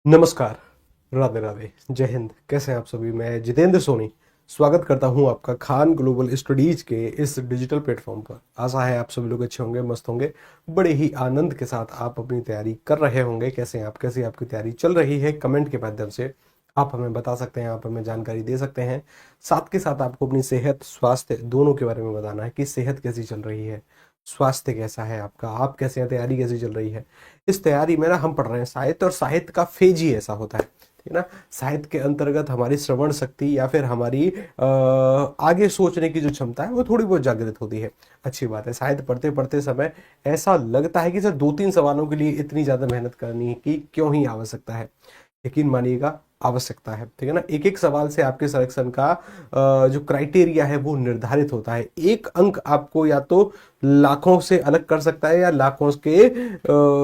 नमस्कार, राधे राधे, जय हिंद। कैसे हैं आप सभी? मैं जितेंद्र सोनी स्वागत करता हूं आपका खान ग्लोबल स्टडीज के इस डिजिटल प्लेटफॉर्म पर। आशा है आप सभी लोग अच्छे होंगे, मस्त होंगे, बड़े ही आनंद के साथ आप अपनी तैयारी कर रहे होंगे। कैसे हैं आप? कैसी आपकी तैयारी चल रही है? कमेंट के माध्यम से आप हमें बता सकते हैं, आप हमें जानकारी दे सकते हैं। साथ के साथ आपको अपनी सेहत, स्वास्थ्य दोनों के बारे में बताना है कि सेहत कैसी चल रही है, स्वास्थ्य कैसा है आपका, आप कैसे हैं, तैयारी कैसी चल रही है। इस तैयारी में ना हम पढ़ रहे हैं साहित्य, और साहित्य का फेज ही ऐसा होता है, ठीक है ना। साहित्य के अंतर्गत हमारी श्रवण शक्ति या फिर हमारी आगे सोचने की जो क्षमता है वो थोड़ी बहुत जागृत होती है। अच्छी बात है। साहित्य पढ़ते पढ़ते समय ऐसा लगता है कि सर 2-3 सवालों के लिए इतनी ज्यादा मेहनत करनी की क्यों ही आवश्यकता है। यकीन मानिएगा, आवश्यकता है, ठीक है ना। एक एक सवाल से आपके सिलेक्शन का जो क्राइटेरिया है वो निर्धारित होता है। एक अंक आपको या तो लाखों से अलग कर सकता है या लाखों के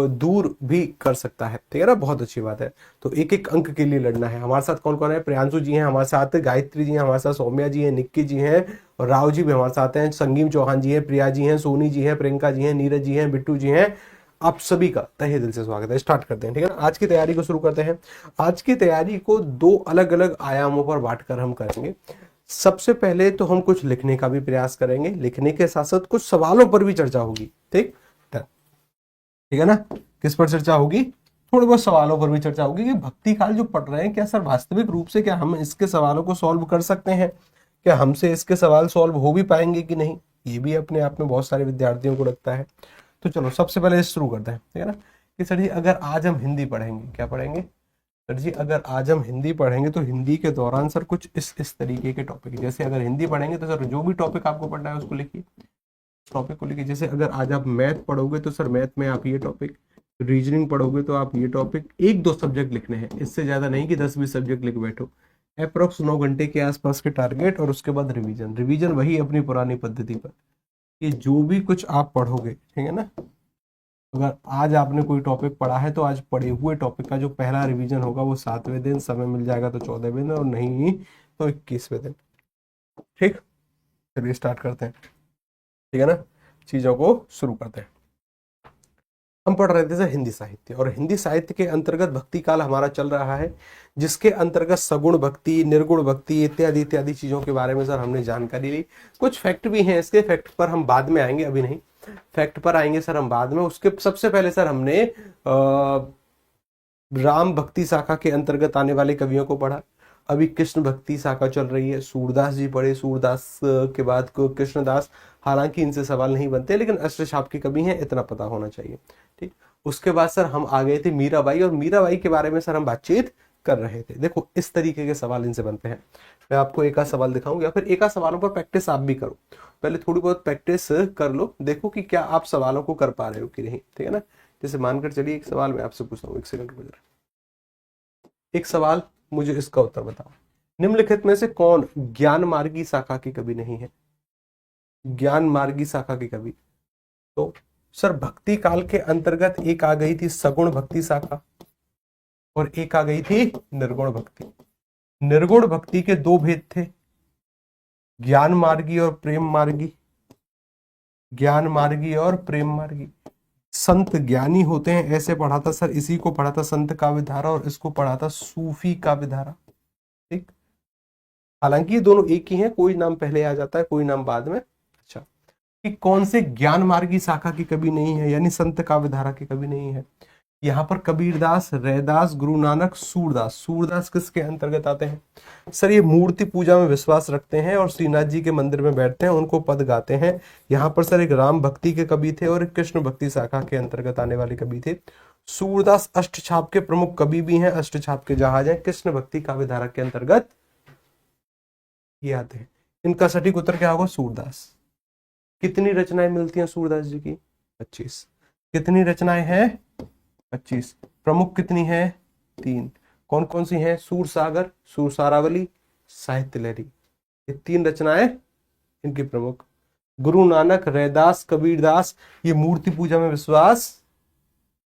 दूर भी कर सकता है, ठीक है ना। बहुत अच्छी बात है। तो एक एक अंक के लिए लड़ना है। हमारे साथ कौन कौन है? प्रियांशु जी हैं हमारे साथ, गायत्री जी हैं हमारे साथ, सौम्या जी हैं, निक्की जी हैं, और राव जी भी हमारे साथ हैं, संगीम चौहान जी हैं, प्रिया जी हैं, सोनी जी हैं, प्रियंका जी हैं, नीरज जी हैं, बिट्टू जी हैं। आप सभी का तहे दिल से स्वागत है। स्टार्ट करते हैं, ठीक है ना। आज की तैयारी को शुरू करते हैं। आज की तैयारी को दो अलग अलग आयामों पर बांटकर हम करेंगे। सबसे पहले तो हम कुछ लिखने का भी प्रयास करेंगे, लिखने के साथ साथ कुछ सवालों पर भी चर्चा होगी। ठीक ठीक है ना। किस पर चर्चा होगी? थोड़े बहुत सवालों पर भी चर्चा होगी कि भक्ति काल जो पढ़ रहे हैं, क्या सर वास्तविक रूप से क्या हम इसके सवालों को सॉल्व कर सकते हैं? क्या हमसे इसके सवाल सॉल्व हो भी पाएंगे कि नहीं? ये भी अपने आप में बहुत सारे विद्यार्थियों को लगता है। तो चलो सबसे पहले शुरू करते हैं, ठीक है ना। कि सर जी अगर आज हम हिंदी पढ़ेंगे, क्या पढ़ेंगे सर जी? अगर आज हम हिंदी पढ़ेंगे तो हिंदी के दौरान सर कुछ इस तरीके के टॉपिक, जैसे अगर हिंदी पढ़ेंगे तो सर जो भी टॉपिक आपको पढ़ना है उसको लिखिए, टॉपिक को लिखिए। जैसे अगर आज आप मैथ पढ़ोगे तो सर मैथ में आप ये टॉपिक, रीजनिंग पढ़ोगे तो आप ये टॉपिक, एक दो सब्जेक्ट लिखने हैं, इससे ज्यादा नहीं कि 10-20 सब्जेक्ट लिख बैठो। अप्रोक्स 9 घंटे के आसपास के टारगेट, और उसके बाद रिवीजन। रिवीजन वही अपनी पुरानी पद्धति पर, कि जो भी कुछ आप पढ़ोगे, ठीक है ना। अगर आज आपने कोई टॉपिक पढ़ा है तो आज पढ़े हुए टॉपिक का जो पहला रिवीजन होगा वो 7वें दिन, समय मिल जाएगा तो 14वें दिन, और नहीं तो 21वें दिन। ठीक, चलिए स्टार्ट करते हैं, ठीक है ना। चीजों को शुरू करते हैं। हम पढ़ रहे थे सर हिंदी साहित्य, और हिंदी साहित्य के अंतर्गत भक्ति काल हमारा चल रहा है, जिसके अंतर्गत सगुण भक्ति, निर्गुण भक्ति इत्यादि इत्यादि चीजों के बारे में सर हमने जानकारी ली। कुछ फैक्ट भी हैं इसके, फैक्ट पर हम बाद में आएंगे, अभी नहीं। फैक्ट पर आएंगे सर हम बाद में। उसके सबसे पहले सर हमने राम भक्ति शाखा के अंतर्गत आने वाले कवियों को पढ़ा। अभी कृष्ण भक्ति शाखा चल रही है, सूरदास जी पढ़े, सूरदास के बाद को कृष्णदास। हालांकि इनसे सवाल नहीं बनते, लेकिन अष्टछाप के कवि हैं, इतना पता होना चाहिए। ठीक, उसके बाद सर हम आ गए थे मीराबाई, और मीराबाई के बारे में सर हम बातचीत कर रहे थे। देखो इस तरीके के सवाल इनसे बनते हैं। मैं आपको एक आध सवाल दिखाऊं, या फिर एक आध सवालों पर प्रैक्टिस आप भी करो। पहले थोड़ी बहुत प्रैक्टिस कर लो, देखो कि क्या आप सवालों को कर पा रहे हो कि नहीं, ठीक है ना। जैसे मानकर चलिए एक सवाल मैं आपसे पूछता हूँ, एक सेकंड रुको जरा। एक सवाल, मुझे इसका उत्तर बताओ। निम्नलिखित में से कौन ज्ञान मार्गी शाखा की कवि नहीं है? ज्ञान मार्गी शाखा की कवि, तो सर भक्ति काल के अंतर्गत एक आ गई थी सगुण भक्ति शाखा, और एक आ गई थी निर्गुण भक्ति। निर्गुण भक्ति के दो भेद थे, ज्ञान मार्गी और प्रेम मार्गी। ज्ञान मार्गी और प्रेम मार्गी। संत ज्ञानी होते हैं ऐसे पढ़ा था सर, इसी को पढ़ा था संत काव्य धारा, और इसको पढ़ा था सूफी काव्य धारा। ठीक, हालांकि ये दोनों एक ही हैं, कोई नाम पहले आ जाता है, कोई नाम बाद में। अच्छा, कि कौन से ज्ञान मार्गी शाखा की कवि नहीं है, यानी संत काव्य धारा की कवि नहीं है? यहाँ पर कबीरदास, रैदास, गुरु नानक, सूरदास। सूरदास किसके अंतर्गत आते हैं सर? ये मूर्ति पूजा में विश्वास रखते हैं और श्रीनाथ जी के मंदिर में बैठते हैं, उनको पद गाते हैं। यहाँ पर सर एक राम भक्ति के कवि थे और एक कृष्ण भक्ति शाखा के अंतर्गत आने वाले कवि थे। सूरदास अष्टछाप के प्रमुख कवि भी हैं, अष्टछाप के जहाज हैं, कृष्ण भक्ति काव्य धारा के अंतर्गत ये आते हैं। इनका सटीक उत्तर क्या होगा? सूरदास। कितनी रचनाएं मिलती हैं सूरदास जी की? 25। कितनी रचनाएं हैं? 25। प्रमुख कितनी है? 3। कौन कौन सी हैं? सूर सागर, सूर सारावली, साहित्य लहरी। ये 3 रचनाएं इनकी प्रमुख। गुरु नानक, रैदास, कबीरदास ये मूर्ति पूजा में विश्वास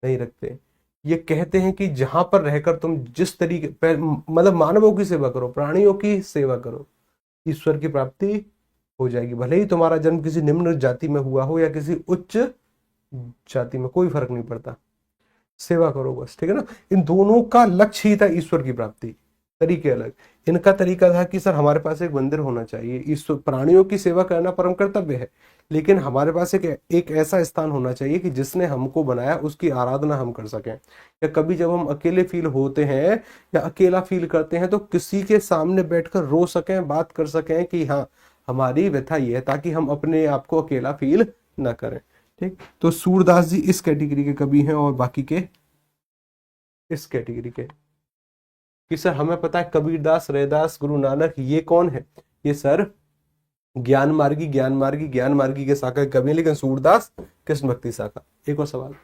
नहीं रखते। ये कहते हैं कि जहां पर रहकर तुम जिस तरीके मतलब मानवों की सेवा करो, प्राणियों की सेवा करो, ईश्वर की प्राप्ति हो जाएगी। भले ही तुम्हारा जन्म किसी निम्न जाति में हुआ हो या किसी उच्च जाति में, कोई फर्क नहीं पड़ता। सेवा करो बस, ठीक है ना। इन दोनों का लक्ष्य ही था ईश्वर की प्राप्ति, तरीके अलग। इनका तरीका था कि सर हमारे पास एक मंदिर होना चाहिए, ईश्वर प्राणियों की सेवा करना परम कर्तव्य है, लेकिन हमारे पास एक ऐसा स्थान होना चाहिए कि जिसने हमको बनाया उसकी आराधना हम कर सकें। या कभी जब हम अकेले फील होते हैं या अकेला फील करते हैं तो किसी के सामने बैठकर रो सकें, बात कर सकें कि हाँ हमारी व्यथा ये है, ताकि हम अपने आप को अकेला फील ना करें। ठीक, तो सूरदास जी इस कैटेगरी के कवि हैं और बाकी के इस कैटेगरी के। कि सर हमें पता है कबीरदास, रैदास, गुरु नानक ये कौन है? ये सर ज्ञान मार्गी के शाखा के कवि हैं, लेकिन सूरदास कृष्ण भक्ति शाखा। एक और सवाल,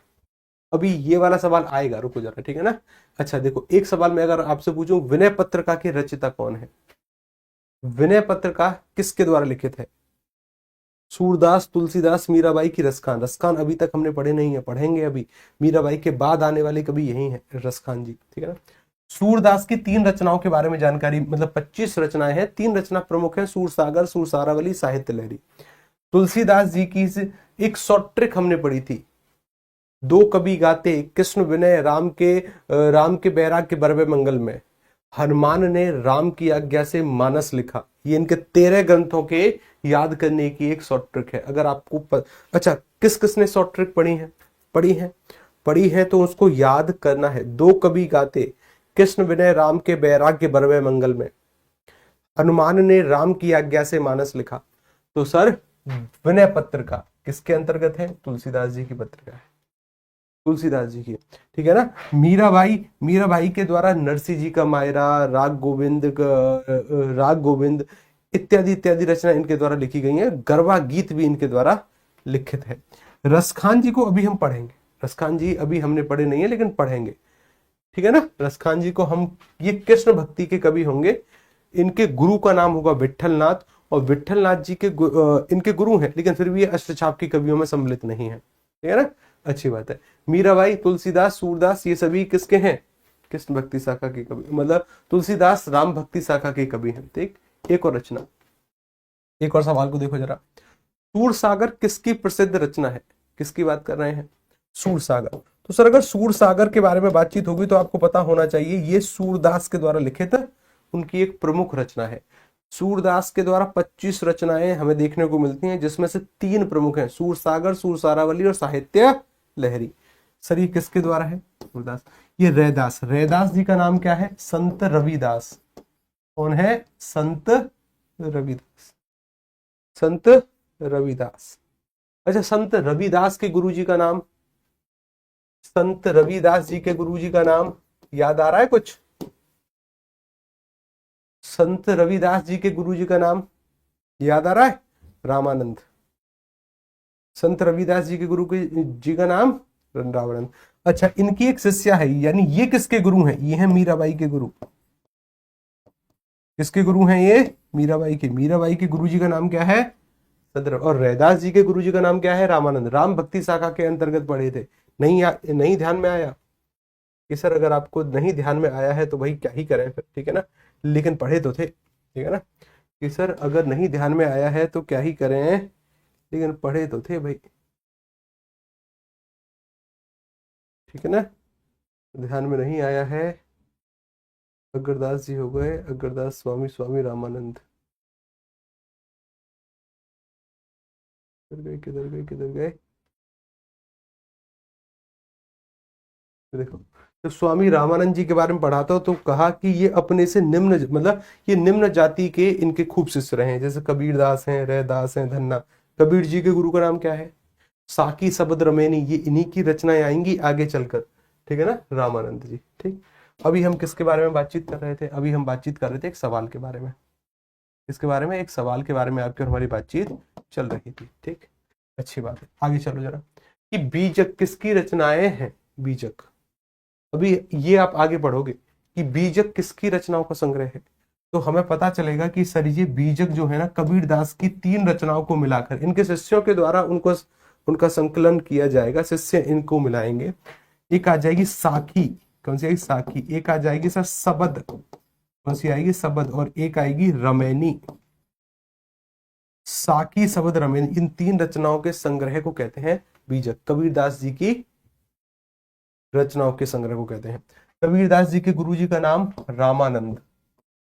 अभी ये वाला सवाल आएगा, रुको जरा, ठीक है ना। अच्छा देखो, एक सवाल मैं अगर आपसे पूछूं, विनय पत्रिका के रचयिता कौन है? विनय पत्रिका किसके द्वारा लिखित है? सूरदास, तुलसीदास, मीराबाई की रसखान? रसखान अभी तक हमने पढ़े नहीं है, पढ़ेंगे अभी। मीराबाई के बाद आने वाले कवि यही है, रसखान जी, ठीक है ना। सूरदास की 3 रचनाओं के बारे में जानकारी, मतलब 25 रचनाएं हैं, 3 रचना प्रमुख है, सूरसागर, सुरसारावली, साहित्य लहरी। तुलसीदास जी की एक शॉर्ट ट्रिक हमने पढ़ी थी, 2 कवि गाते कृष्ण विनय राम के बैराग के बरवे मंगल में, हनुमान ने राम की आज्ञा से मानस लिखा। ये इनके 13 ग्रंथों के याद करने की एक शॉर्ट ट्रिक है। अगर आपको अच्छा, किस किस ने शॉर्ट ट्रिक पढ़ी है तो उसको याद करना है। 2 कवि गाते कृष्ण विनय राम के बैराग के बरवे मंगल में, हनुमान ने राम की आज्ञा से मानस लिखा। तो सर विनय पत्रिका किसके अंतर्गत है? तुलसीदास जी की पत्रिका है, तुलसीदास जी की, ठीक है ना। मीराबाई के द्वारा नरसिंह जी का मायरा, राग गोविंद इत्यादि इत्यादि रचना इनके द्वारा लिखी गई है। गरबा गीत भी इनके द्वारा लिखित है। रसखान जी को अभी हम पढ़ेंगे, रसखान जी अभी हमने पढ़े नहीं है लेकिन पढ़ेंगे, ठीक है ना। रसखान जी को हम, ये कृष्ण भक्ति के कवि होंगे। इनके गुरु का नाम होगा विट्ठलनाथ, और विट्ठलनाथ जी के इनके गुरु हैं, लेकिन फिर भी ये अष्टछाप के कवियों में सम्मिलित नहीं है, ठीक है ना। अच्छी बात है। मीराबाई, तुलसीदास, सूरदास ये सभी किसके हैं? कृष्ण भक्ति शाखा के कवि, मतलब तुलसीदास राम भक्ति शाखा के कवि हैं। ठीक, एक और रचना, एक और सवाल को देखो जरा। सूरसागर किसकी प्रसिद्ध रचना है? किसकी बात कर रहे हैं? सूरसागर। तो सर अगर सूरसागर के बारे में बातचीत होगी तो आपको पता होना चाहिए ये सूरदास के द्वारा लिखित उनकी एक प्रमुख रचना है। सूरदास के द्वारा 25 रचनाएं हमें देखने को मिलती हैं, जिसमें से 3 प्रमुख हैं, सूरसागर, सुरसारावली और साहित्य लहरी। सर ये किसके द्वारा है? सूरदास। ये रैदास जी का नाम क्या है? संत रविदास। कौन है? संत रविदास, संत रविदास। अच्छा, संत रविदास के गुरुजी का नाम, संत रविदास जी के गुरुजी का नाम याद आ रहा है कुछ? संत रविदास जी के गुरुजी का नाम याद आ रहा है? रामानंद। संत रविदास जी के जी का नाम रामानंद। अच्छा, इनकी एक शिष्या है, यानी ये किसके गुरु हैं? ये हैं मीराबाई के गुरु। किसके गुरु हैं ये? मीराबाई के। मीराबाई के गुरुजी का नाम क्या है? और रैदास जी के गुरुजी का नाम क्या है? रामानंद। राम भक्ति शाखा के अंतर्गत पढ़े थे। नहीं ध्यान में आया कि सर अगर आपको नहीं ध्यान में आया है तो भाई क्या ही करें फिर, ठीक है ना, लेकिन पढ़े तो थे, ठीक है ना। कि सर अगर नहीं ध्यान में आया है तो क्या ही करें, लेकिन पढ़े तो थे भाई, ठीक है ना। ध्यान में नहीं आया है, अग्रदास जी हो गए, अग्रदास स्वामी, स्वामी रामानंद। किधर गए किधर गए? देखो, तो स्वामी रामानंद जी के बारे में पढ़ा था तो कहा कि ये अपने से निम्न, मतलब ये निम्न जाति के इनके खूब शिष्य रहे हैं, जैसे कबीरदास हैं, रैदास हैं, धन्ना। कबीर जी के गुरु का नाम क्या है? साकी शब्द रमेनी। ये इन्हीं की रचनाएं आएंगी आगे चलकर, ठीक है ना, रामानंद जी। ठीक, अभी हम किसके बारे में बातचीत कर रहे थे? अभी हम बातचीत कर रहे थे एक सवाल के बारे में। इसके बारे में, एक सवाल के बारे में आपकी और हमारी बातचीत चल रही थी। ठीक, अच्छी बात है, आगे चलो जरा। कि बीजक किसकी रचनाएं हैं? बीजक, अभी ये आप आगे पढ़ोगे कि बीजक किसकी रचनाओं का संग्रह है, तो हमें पता चलेगा कि सर ये बीजक जो है ना, कबीरदास की 3 रचनाओं को मिलाकर इनके शिष्यों के द्वारा उनका संकलन किया जाएगा। शिष्य इनको मिलाएंगे। एक आ जाएगी साखी, कौन सी आएगी? साखी। एक आ जाएगी सर सबद, कौन सी आएगी? सबद। और एक आएगी रमैनी। साकी, सबद, रमैनी, इन 3 रचनाओं के संग्रह को कहते हैं बीजक। कबीरदास जी की रचनाओं के संग्रह को कहते हैं। कबीरदास जी के गुरुजी का नाम रामानंद।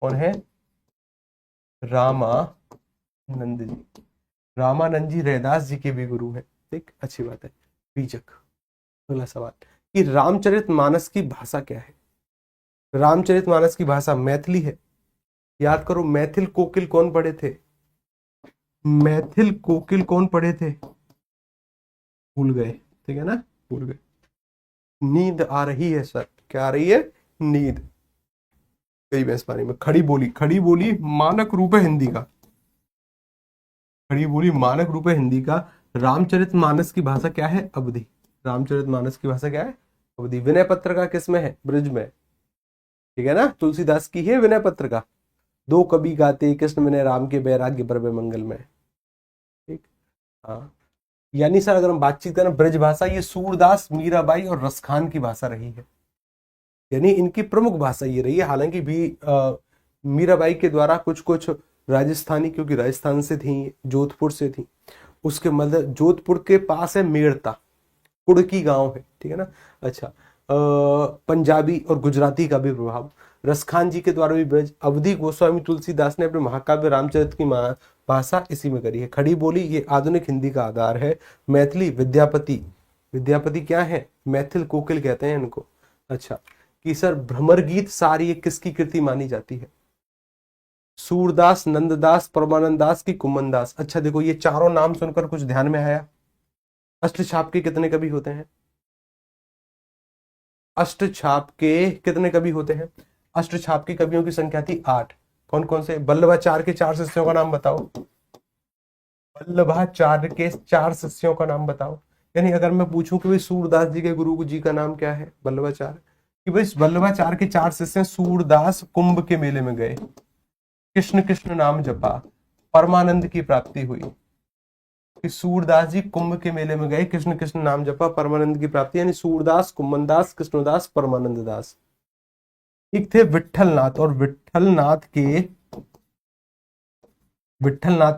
कौन है? रामानंद जी। रामानंद जी रैदास जी के भी गुरु हैं। ठीक, अच्छी बात है। बीजक। अगला सवाल कि रामचरितमानस की भाषा क्या है? रामचरितमानस की भाषा मैथिली है। याद करो, मैथिल कोकिल कौन पढ़े थे? मैथिल कोकिल कौन पढ़े थे? भूल गए, ठीक है ना, भूल गए। नींद आ रही है सर। क्या आ रही है? नींद। कई भैंस पानी में। खड़ी बोली, खड़ी बोली मानक रूप है हिंदी का। खड़ी बोली मानक रूप है हिंदी का। रामचरितमानस की भाषा क्या है? अवधी। रामचरितमानस की भाषा क्या है? अवधी। विनय पत्र का किसमें है? ब्रज में। ठीक है ना, तुलसीदास की है विनय पत्र का। दो कवि गाते कृष्ण विनय राम के बैराग्य पर मंगल में। ठीक। हाँ, यानी सर अगर हम बातचीत करें ब्रज भाषा, ये सूरदास, मीराबाई और रसखान की भाषा रही है। यानी इनकी प्रमुख भाषा ये रही है। हालांकि भी मीराबाई के द्वारा कुछ कुछ राजस्थानी, क्योंकि राजस्थान से थी, जोधपुर से थी, उसके मतलब जोधपुर के पास है मेड़ता, कुड़की गांव है, ठीक है ना। अच्छा, पंजाबी और गुजराती का भी प्रभाव। रसखान जी के द्वारा भी ब्रज। अवधी गोस्वामी तुलसीदास ने अपने महाकाव्य रामचरित की भाषा इसी में करी है। खड़ी बोली ये आधुनिक हिंदी का आधार है। मैथिली विद्यापति। विद्यापति क्या है? मैथिल कोकिल कहते हैं इनको। अच्छा, कि सर भ्रमर गीत सार ये किसकी कृति मानी जाती है? सूरदास, नंददास, परमानंद दास की कुमन दास। अच्छा देखो, ये चारों नाम सुनकर कुछ ध्यान में आया? अष्टछाप के कितने कवि होते हैं? अष्टछाप के कितने कवि होते हैं? अष्टछाप के कवियों की संख्या थी 8। कौन कौन से? वल्लभाचार्य के 4 शिष्यों का नाम बताओ। वल्लभाचार्य के 4 शिष्यों का नाम बताओ। यानी अगर मैं पूछूं कि भाई सूरदास जी के गुरु जी का नाम क्या है? वल्लभाचार्य। कि भाई वल्लभाचार्य के 4 शिष्य। सूरदास कुंभ के मेले में गए, कृष्ण कृष्ण नाम जपा, परमानंद की प्राप्ति हुई। कि सूरदास जी कुंभ के मेले में गए, कृष्ण कृष्ण नाम जपा, परमानंद की प्राप्ति। यानी सूरदास, कुम्मनदास, कृष्णदास, परमानंद दास। एक थे विठलनाथ, और विठलनाथ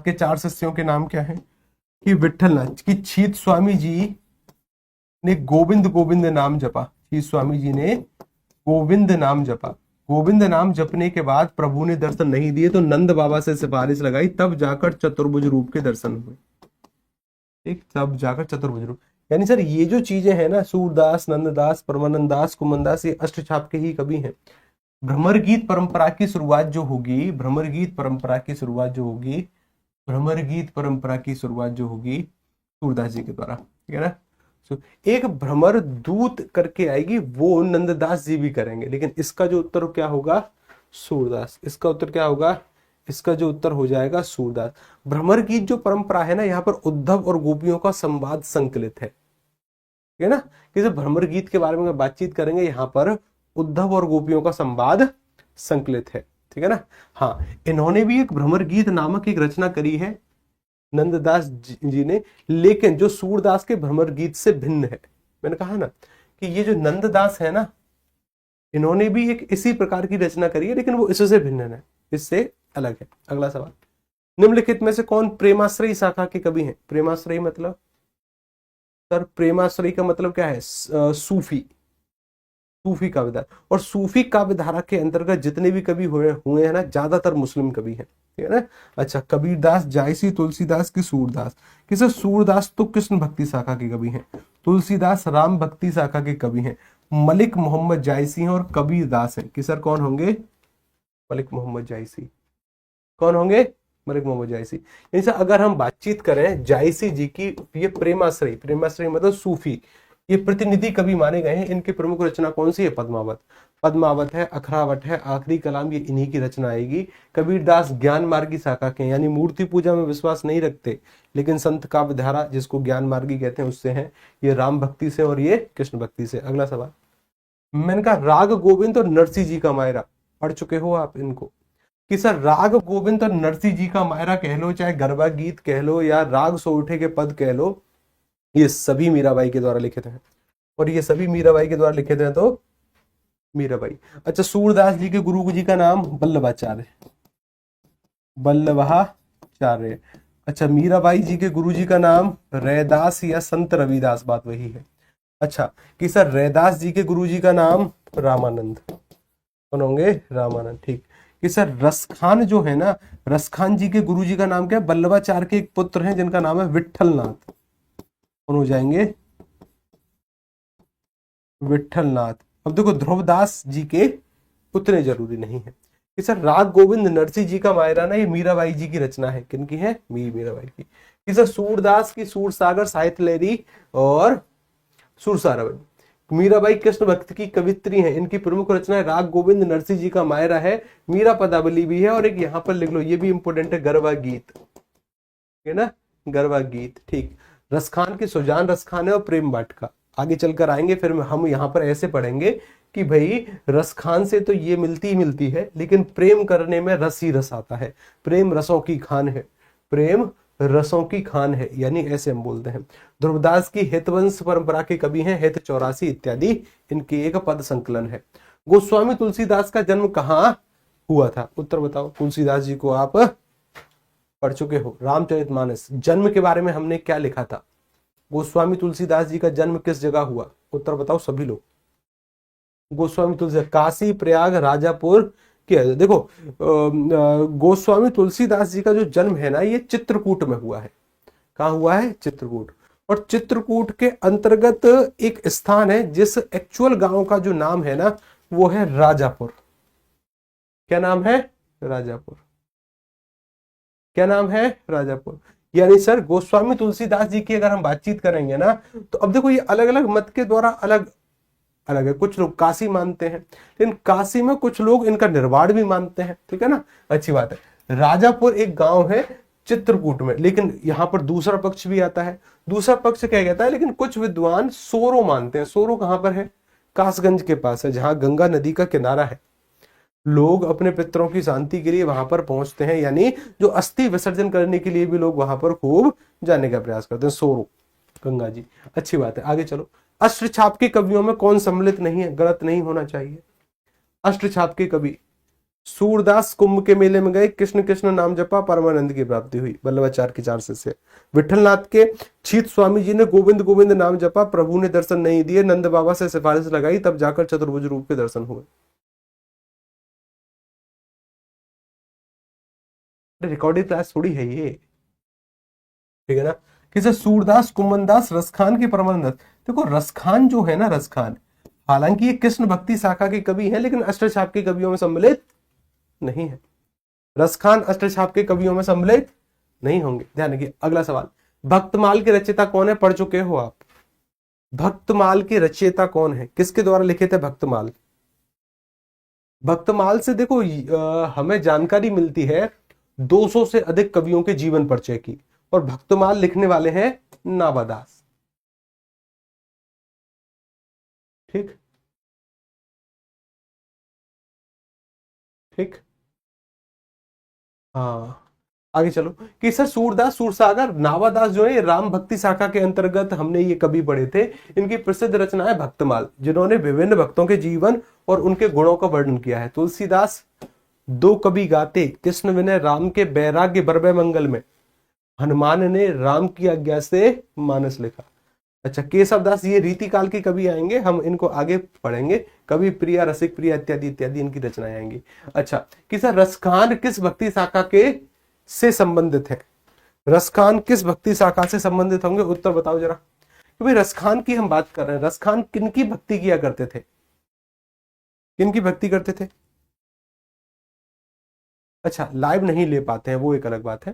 के 4 शिष्यों के नाम क्या है? कि विठलनाथ की छीत स्वामी जी ने गोविंद गोविंद नाम जपा। छीत स्वामी जी ने गोविंद नाम जपा। गोविंद नाम जपने के बाद प्रभु ने दर्शन नहीं दिए तो नंद बाबा से सिफारिश लगाई, तब जाकर चतुर्भुज रूप के दर्शन हुए। ठीक, तब जाकर चतुर्भुज रूप। यानी सर ये जो चीजें हैं ना, सूरदास, नंददास, परमानंद दास, कुमनदास, ये अष्टछाप के ही कवि हैं। भ्रमर गीत परंपरा की शुरुआत जो होगी, भ्रमर गीत परंपरा की शुरुआत जो होगी, भ्रमर गीत परंपरा की शुरुआत जो होगी सूरदास जी के द्वारा, ठीक है ना। एक भ्रमर दूत करके आएगी, वो नंददास जी भी करेंगे, लेकिन इसका जो उत्तर क्या होगा? सूरदास। इसका उत्तर क्या होगा? इसका जो उत्तर हो जाएगा सूरदास। भ्रमर गीत जो परंपरा है ना, यहाँ पर उद्धव और गोपियों का संवाद संकलित है, ठीक है ना। कि भ्रमर गीत के बारे में बातचीत करेंगे, यहाँ पर उद्धव और गोपियों का संवाद संकलित है, ठीक है ना। हाँ, इन्होंने भी एक भ्रमर गीत नामक एक रचना करी है नंददास जी ने, लेकिन जो सूरदास के भ्रमर गीत से भिन्न है। मैंने कहा ना कि ये जो नंददास है ना, इन्होंने भी एक इसी प्रकार की रचना करी है, लेकिन वो इससे भिन्न है, इससे अलग है। अगला सवाल, निम्नलिखित में से कौन प्रेमाश्रयी शाखा के कवि हैं? प्रेमाश्रयी मतलब सर, प्रेमाश्रयी का मतलब क्या है? सूफी। सूफी काव्यधारा। और सूफी काव्यधारा के अंतर्गत जितने भी कवि हुए हुए हैं ना, ज्यादातर मुस्लिम कवि हैं, ठीक है ना। अच्छा, कबीरदास, जायसी, तुलसीदास की सूरदास। किसे? सूरदास तो कृष्ण भक्ति शाखा के कवि हैं, तुलसीदास राम भक्ति शाखा के कवि हैं, मलिक मोहम्मद जायसी हैं, और कबीरदास हैं। कि सर कौन होंगे? मलिक मोहम्मद जायसी। कौन होंगे? मलिक मोहम्मद जायसी। यानी अगर हम बातचीत करें जायसी जी की, ये प्रेमाश्रयी, प्रेमाश्रयी मतलब सूफी, ये प्रतिनिधि कवि माने गए हैं। इनकी प्रमुख रचना कौन सी है? पद्मावत। पद्मावत है, अखरावट है, आखिरी कलाम, ये इन्हीं की रचना आएगी। कबीरदास ज्ञान मार्गी शाखा के, यानी मूर्ति पूजा में विश्वास नहीं रखते, लेकिन संत काव्यधारा जिसको ज्ञान मार्गी कहते हैं उससे हैं। ये राम भक्ति से और ये कृष्ण भक्ति से। अगला सवाल, मैंने कहा राग गोविंद और नरसिंह जी का मायरा, पढ़ चुके हो आप इनको? कि सर राग गोविंद और नरसिंह जी का मायरा कह लो, चाहे गरबा गीत कह लो, या राग सोरठे के पद कह लो, ये सभी मीराबाई के द्वारा लिखित हैं। और ये सभी मीराबाई के द्वारा लिखित हैं, तो मीराबाई। अच्छा, सूरदास जी के गुरु जी का नाम वल्लभाचार्य, वल्लभाचार्य। अच्छा, मीराबाई जी के गुरु जी का नाम रैदास या संत रविदास, बात वही है। अच्छा, कि सर रैदास जी के गुरुजी का नाम रामानंद। कौन होंगे? रामानंद। ठीक। कि सर रसखान जो है ना, रसखान जी के गुरुजी का नाम क्या है? बल्लभाचार्य के एक पुत्र हैं जिनका नाम है विठलनाथ। कौन हो जाएंगे? विठलनाथ। अब देखो ध्रुवदास जी के उतने जरूरी नहीं है। कि सर राग गोविंद नरसिंह जी का मायरा ना, ये मीराबाई जी की रचना है। किनकी है? मीराबाई की। कि सर सूरदास की सूरसागर साहित्य लहरी और सुरसारावली। मीराबाई कृष्ण भक्त की कवित्री हैं। इनकी प्रमुख रचना है राग गोविंद नरसिंह जी का मायरा है, मीरा पदावली भी है, और एक यहां पर लिख लो, ये भी इंपोर्टेंट है, गरबा गीत है ना, गरबा गीत। ठीक। रसखान की सुजान रसखान है और प्रेम वाटिका। आगे चलकर आएंगे, फिर हम यहां पर ऐसे पढ़ेंगे कि भाई रसखान से तो ये मिलती ही मिलती है, लेकिन प्रेम करने में रस ही रस आता है। प्रेम रसों की खान है, प्रेम रसों की खान है, यानी ऐसे हम बोलते हैं। ध्रुवदास की हितवंश परंपरा के कवि हैं, हित 84 इत्यादि इनकी एक पद संकलन है। गोस्वामी तुलसीदास का जन्म कहाँ हुआ था? उत्तर बताओ। तुलसीदास जी को आप पढ़ चुके हो, रामचरितमानस। जन्म के बारे में हमने क्या लिखा था? गोस्वामी तुलसीदास जी का जन्म किस जगह हुआ? उत्तर बताओ सभी लोग। गोस्वामी तुलसी काशी, प्रयाग, राजापुर के। देखो गोस्वामी तुलसीदास जी का जो जन्म है ना, ये चित्रकूट में हुआ है। कहाँ हुआ है? चित्रकूट। और चित्रकूट के अंतर्गत एक स्थान है जिस एक्चुअल गांव का जो नाम है ना, वो है राजापुर। क्या नाम है? राजापुर। क्या नाम है? राजापुर। यानी सर गोस्वामी तुलसीदास जी की अगर हम बातचीत करेंगे ना, तो अब देखो ये अलग अलग मत के द्वारा अलग अलग है। कुछ लोग काशी मानते हैं, लेकिन काशी में कुछ लोग इनका निर्वाण भी मानते हैं, ठीक है ना, अच्छी बात है। राजापुर एक गांव है चित्रकूट में, लेकिन यहां पर दूसरा पक्ष भी आता है। दूसरा पक्ष क्या कहता है, लेकिन कुछ विद्वान सोरो मानते हैं। सोरो कहां पर है? कासगंज के पास है, जहां गंगा नदी का किनारा है। लोग अपने पितरों की शांति के लिए वहां पर पहुंचते हैं, यानी जो अस्थि विसर्जन करने के लिए भी लोग वहां पर खूब जाने का प्रयास करते हैं। सोरो, गंगा जी, अच्छी बात है। आगे चलो। अष्टछाप के कवियों में कौन सम्मिलित नहीं है? गलत नहीं होना चाहिए। अष्टछाप के कवि सूरदास कुंभ के मेले में गए, कृष्ण कृष्ण नाम जपा, परमानंद की प्राप्ति हुई। वल्लभाचार्य के 4 शिष्य। विठलनाथ के छीत स्वामी जी ने गोविंद गोविंद नाम जपा, प्रभु ने दर्शन नहीं दिए, नंद बाबा से सिफारिश लगाई, तब जाकर चतुर्भुज रूप के दर्शन हुए। रिकॉर्डेड क्लास थोड़ी है ये, ठीक है ना। किसे? सूरदास, कुमनदास, रसखान के परमानंद। देखो रसखान जो है ना, रसखान, हालांकि ये कृष्ण भक्ति शाखा के कवि हैं, लेकिन अष्टछाप के कवियों में सम्मिलित नहीं है। रसखान अष्टछाप के कवियों में सम्मिलित नहीं होंगे। ध्यान रखिए। अगला सवाल, भक्तमाल के रचयिता कौन है? पढ़ चुके हो आप। भक्तमाल के रचयिता कौन है? किसके द्वारा लिखे थे भक्तमाल? भक्तमाल से देखो हमें जानकारी मिलती है 200 से अधिक कवियों के जीवन परिचय की, और भक्तमाल लिखने वाले हैं नावादास। ठीक ठीक। हाँ, आगे चलो। कि सर सूरदास, सूरसागर, नावादास जो है ये राम भक्ति शाखा के अंतर्गत हमने ये कवि पढ़े थे। इनकी प्रसिद्ध रचना है भक्तमाल, जिन्होंने विभिन्न भक्तों के जीवन और उनके गुणों का वर्णन किया है। तुलसीदास दो कवि गाते, कृष्ण विनय राम के बैराग्य बरबय मंगल में। हनुमान ने राम की आज्ञा से मानस लिखा। अच्छा, केशवदास ये रीति काल के कवि आएंगे, हम इनको आगे पढ़ेंगे। कवि प्रिया, रसिक प्रिया इत्यादि इत्यादि इनकी रचनाएं आएंगी। अच्छा, कि सर रसखान किस भक्ति शाखा के से संबंधित है? रसखान किस भक्ति शाखा से संबंधित होंगे? उत्तर बताओ जरा। कि भाई रसखान की हम बात कर रहे हैं, रसखान किनकी भक्ति किया करते थे? किनकी भक्ति करते थे? अच्छा, लाइव नहीं ले पाते हैं वो एक अलग बात है,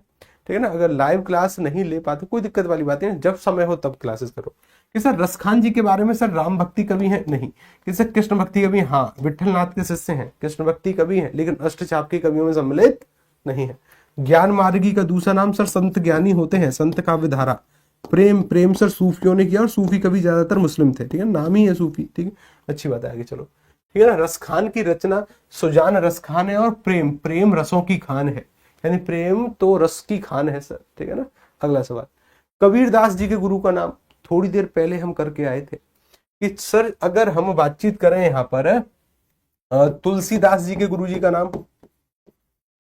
ठीक है ना। अगर लाइव क्लास नहीं ले पाते कोई दिक्कत वाली बात नहीं, जब समय हो तब क्लासेस करो। कि सर रसखान जी के बारे में सर राम भक्ति कवि हैं? नहीं। कि सर कृष्ण भक्ति कवि? हाँ, विठलनाथ के शिष्य हैं, कृष्ण भक्ति कवि हैं, लेकिन अष्टछाप के कवियों में सम्मिलित नहीं है। ज्ञान मार्गी का दूसरा नाम सर संत ज्ञानी होते हैं, संत काव्यधारा। प्रेम, प्रेम सर सूफियों ने किया, और सूफी कवि ज्यादातर मुस्लिम थे, ठीक है, नाम ही है सूफी, ठीक है, अच्छी बात है। आगे चलो, ठीक है ना। रसखान की रचना सुजान रसखान है, और प्रेम, प्रेम रसों की खान है, यानी प्रेम तो रस की खान है सर, ठीक है ना। अगला सवाल, कबीरदास जी के गुरु का नाम? थोड़ी देर पहले हम करके आए थे कि सर अगर हम बातचीत करें यहाँ पर तुलसीदास जी के गुरु जी का नाम?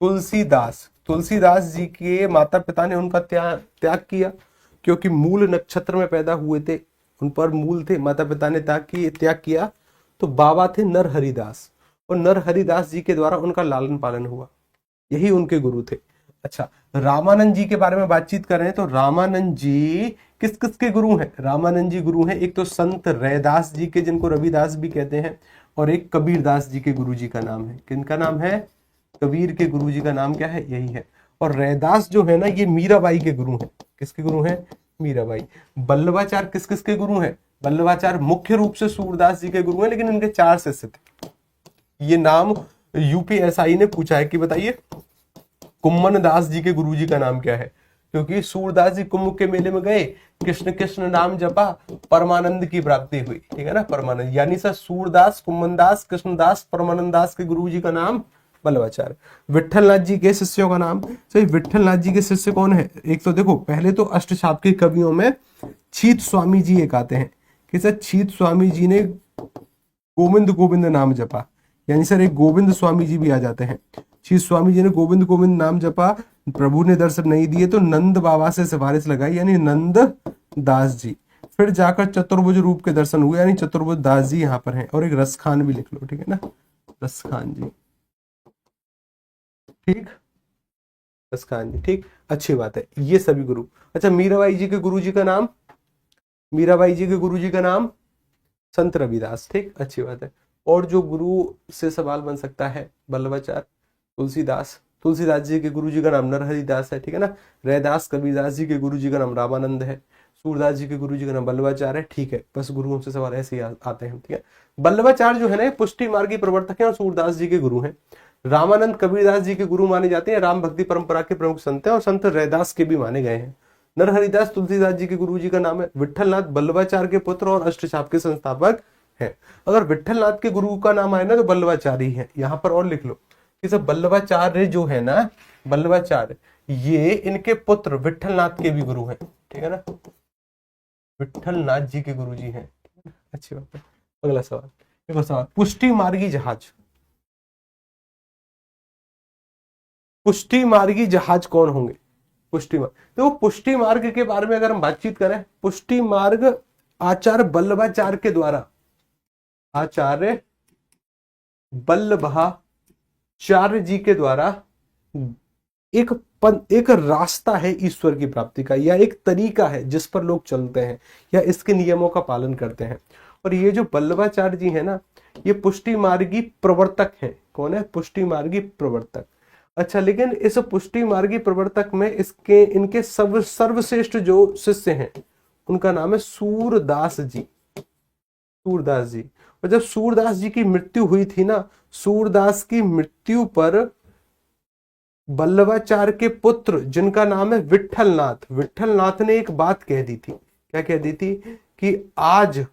तुलसीदास, तुलसीदास जी के माता पिता ने उनका त्याग किया, क्योंकि मूल नक्षत्र में पैदा हुए थे, उन पर मूल थे, माता पिता ने त्याग किया। तो बाबा थे नरहरि दास, और नरहरि दास जी के द्वारा उनका लालन पालन हुआ, यही उनके गुरु थे। अच्छा, रामानंद जी के बारे में बातचीत कर रहे हैं, तो रामानंद जी किस किस के गुरु हैं? रामानंद जी गुरु हैं एक तो संत रैदास जी के, जिनको रविदास भी कहते हैं, और एक कबीर दास जी के गुरु जी का नाम है, किनका नाम है? कबीर के गुरु जी का नाम क्या है? यही है। और रैदास जो है ना, ये मीराबाई के गुरु हैं। किसके गुरु हैं? मीराबाई। बल्लभाचार्य किस किस के गुरु हैं? बल्लभाचार्य मुख्य रूप से सूरदास जी के गुरु हैं, लेकिन इनके 4 शिष्य थे। ये नाम यूपीएसआई ने पूछा है कि बताइए कुम्मन दास जी के गुरुजी का नाम क्या है, क्योंकि सूरदास जी कुंभ के मेले में गए, कृष्ण कृष्ण नाम जपा, परमानंद की प्राप्ति हुई, ठीक है ना, परमानंद। यानी सर सूरदास, कुम्मन दास, कृष्णदास, परमानंद दास के गुरुजी का नाम बल्लभाचार्य। विठलनाथ जी के शिष्यों का नाम, सही, विठलनाथ जी के शिष्य कौन है? एक तो देखो, पहले तो अष्टछाप के कवियों में छीत स्वामी जी एक आते हैं कि सर छीत स्वामी जी ने गोविंद गोविंद नाम जपा, यानी सर एक गोविंद स्वामी जी भी आ जाते हैं। छीत स्वामी जी ने गोविंद गोविंद नाम जपा, प्रभु ने दर्शन नहीं दिए तो नंद बाबा से सिफारिश लगाई, यानी नंद दास जी। फिर जाकर चतुर्भुज रूप के दर्शन हुए, यानी चतुर्भुज दास जी यहाँ पर हैं। और एक रसखान भी लिख लो, ठीक है ना, रसखान जी, ठीक, रसखान जी, ठीक, अच्छी बात है। ये सभी गुरु। अच्छा, मीराबाई जी के गुरु जी का नाम? मीराबाई जी के गुरु जी का नाम संत रविदास, ठीक, अच्छी बात है। और जो गुरु से सवाल बन सकता है, बल्लभाचार्य, तुलसीदास, तुलसीदास जी के गुरु जी का नाम नरहरि दास है, ठीक है ना। रैदास कबीरदास जी के गुरु जी का नाम रामानंद है। सूरदास जी के गुरु जी का नाम बल्लभाचार्य है, ठीक है। बस गुरुओं से सवाल ऐसे ही आते हैं, ठीक है। बल्लभाचार्य जो है ना, पुष्टि मार्ग के प्रवर्तक हैं और सूरदास जी के गुरु हैं। रामानंद कबीरदास जी के गुरु माने जाते हैं, राम भक्ति परंपरा के प्रमुख संत हैं और संत रैदास के भी माने गए हैं। नरहरिदास तुलसीदास जी के गुरु जी का नाम है। विठलनाथ बल्लभाचार्य के पुत्र और अष्टछाप के संस्थापक है। अगर विठलनाथ के गुरु का नाम आए ना तो बल्लभाचार्य ही है। यहां पर और लिख लो कि सब बल्लभाचार्य जो है ना, बल्लभाचार्य, ये इनके पुत्र विठलनाथ के भी गुरु हैं, ठीक है ना, विठलनाथ जी के गुरु जी हैं, अच्छी बात है। अगला सवाल, देखो सवाल, पुष्टि मार्गी जहाज, पुष्टि मार्गी जहाज कौन होंगे? पुष्टि मार्ग, तो पुष्टि मार्ग के बारे में अगर हम बातचीत करें, पुष्टि मार्ग आचार्य बल्लभाचार्य के द्वारा, आचार्य बल्लभाचार्य जी के द्वारा एक रास्ता है ईश्वर की प्राप्ति का, या एक तरीका है जिस पर लोग चलते हैं या इसके नियमों का पालन करते हैं। और ये जो बल्लभाचार्य जी है ना, ये पुष्टि मार्गी प्रवर्तक हैं। कौन है? पुष्टि मार्गी प्रवर्तक। अच्छा, लेकिन इस पुष्टि मार्गी प्रवर्तक में इनके सर्वश्रेष्ठ जो शिष्य हैं उनका नाम है सूरदास जी, सूरदास जी। और जब सूरदास जी की मृत्यु हुई थी ना, सूरदास की मृत्यु पर बल्लभाचार्य के पुत्र जिनका नाम है विठलनाथ, विठलनाथ ने एक बात कह दी थी। क्या कह दी थी? कि आज